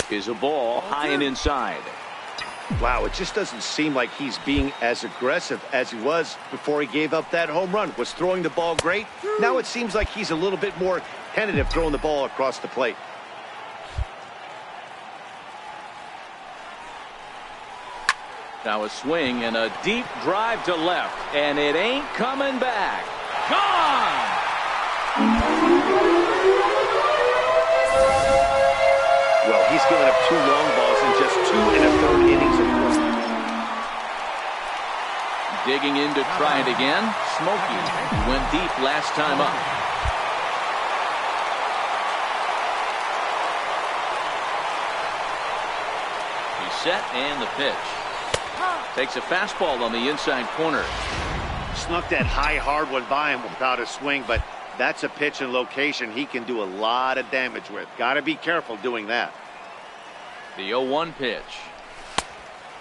is a ball high and inside. Wow, it just doesn't seem like he's being as aggressive as he was before he gave up that home run. Was throwing the ball great. Now it seems like he's a little bit more tentative throwing the ball across the plate. Now a swing and a deep drive to left, and it ain't coming back. Gone! Well, he's given up 2 long balls in just 2 1/3 innings of play. Digging in to try it again. Smokey went deep last time up. He's set, and the pitch. Takes a fastball on the inside corner. Snuck that high hard one by him without a swing, but that's a pitch and location he can do a lot of damage with. Got to be careful doing that. The 0-1 pitch.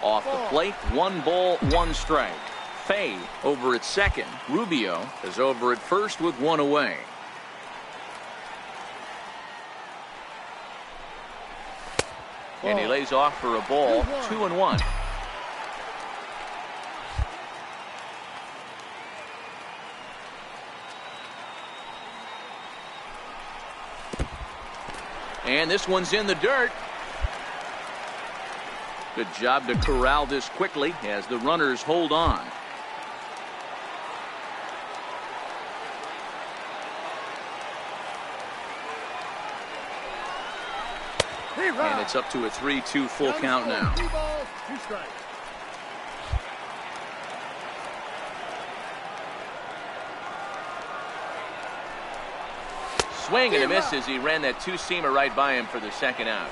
Off the plate, 1 ball, 1 strike. Fay over at second. Rubio is over at first with 1 away. And he lays off for a ball, 2-1. And this one's in the dirt. Good job to corral this quickly as the runners hold on. And it's up to a 3-2 full count now. 3 balls, 2 strikes. Swing and a miss as he ran that two-seamer right by him for the second out.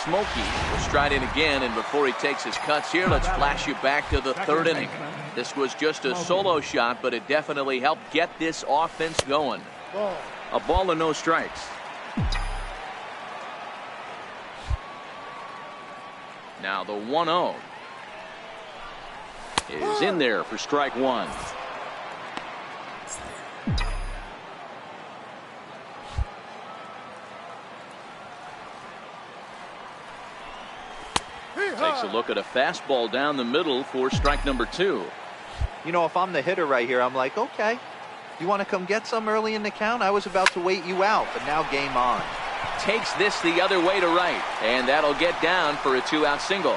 Smokey will stride in again, and before he takes his cuts here, let's flash you back to the third inning. This was just a solo shot, but it definitely helped get this offense going. A ball and no strikes. Now the 1-0 is in there for strike one. Takes a look at a fastball down the middle for strike number 2. You know, if I'm the hitter right here, I'm like, okay, you want to come get some early in the count? I was about to wait you out, but now game on. Takes this the other way to right, and that'll get down for a 2-out single.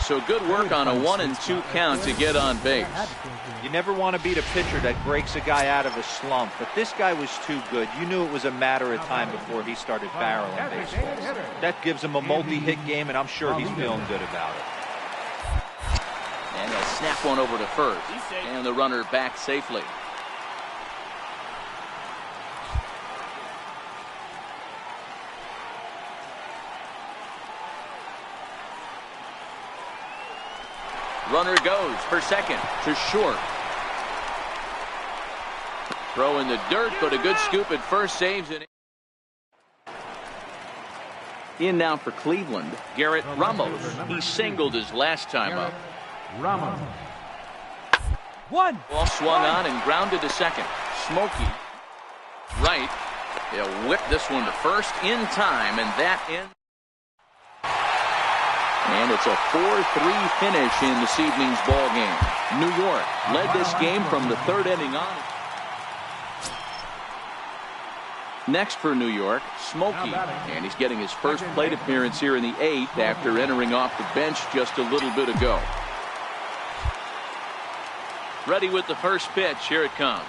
So good work on a 1-2 count to get on base. You never want to beat a pitcher that breaks a guy out of a slump, but this guy was too good. You knew it was a matter of time before he started barreling baseballs. That gives him a multi-hit game, and I'm sure he's feeling good about it. And he'll snap one over to first, and the runner back safely. Runner goes for second to short. Throw in the dirt, but a good scoop at first saves it. In now for Cleveland, Garrett Ramos. He singled his last time up. Ramos. Ball swung on and grounded to second. Smokey. Right. He'll whip this one to first in time, and that ends. And it's a 4-3 finish in this evening's ball game. New York led this game from the third inning on. Next for New York, Smokey, and he's getting his first plate appearance here in the 8th after entering off the bench just a little bit ago. Ready with the first pitch. Here it comes.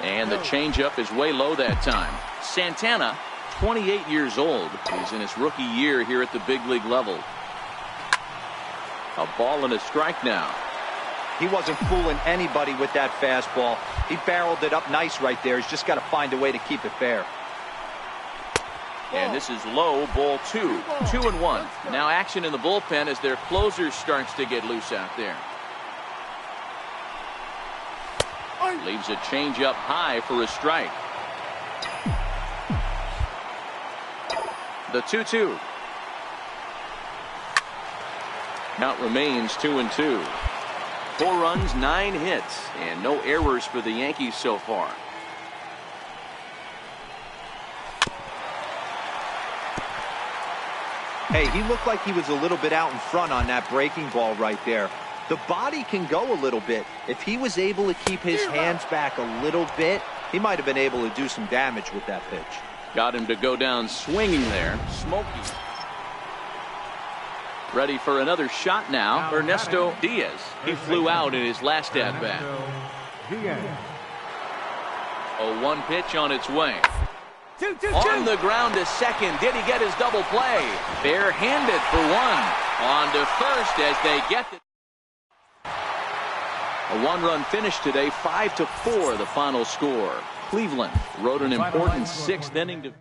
And the changeup is way low that time. Santana, 28 years old. He's in his rookie year here at the big league level. A ball and a strike now. He wasn't fooling anybody with that fastball. He barreled it up nice right there. He's just got to find a way to keep it fair. And this is low, ball 2. 2-1. Now action in the bullpen as their closer starts to get loose out there. Leaves a changeup high for a strike. The 2-2. Count remains 2-2. 4 runs, 9 hits, and no errors for the Yankees so far. Hey, he looked like he was a little bit out in front on that breaking ball right there. The body can go a little bit. If he was able to keep his hands back a little bit, he might have been able to do some damage with that pitch. Got him to go down swinging there. Smokey. Ready for another shot now. Ernesto Diaz. He flew out in his last at-bat. A 1 pitch on its way. On the ground to second. Did he get his double play? Bare-handed for 1. On to first as they get the... A 1-run finish today, 5-4 the final score. Cleveland rode an important 6th inning to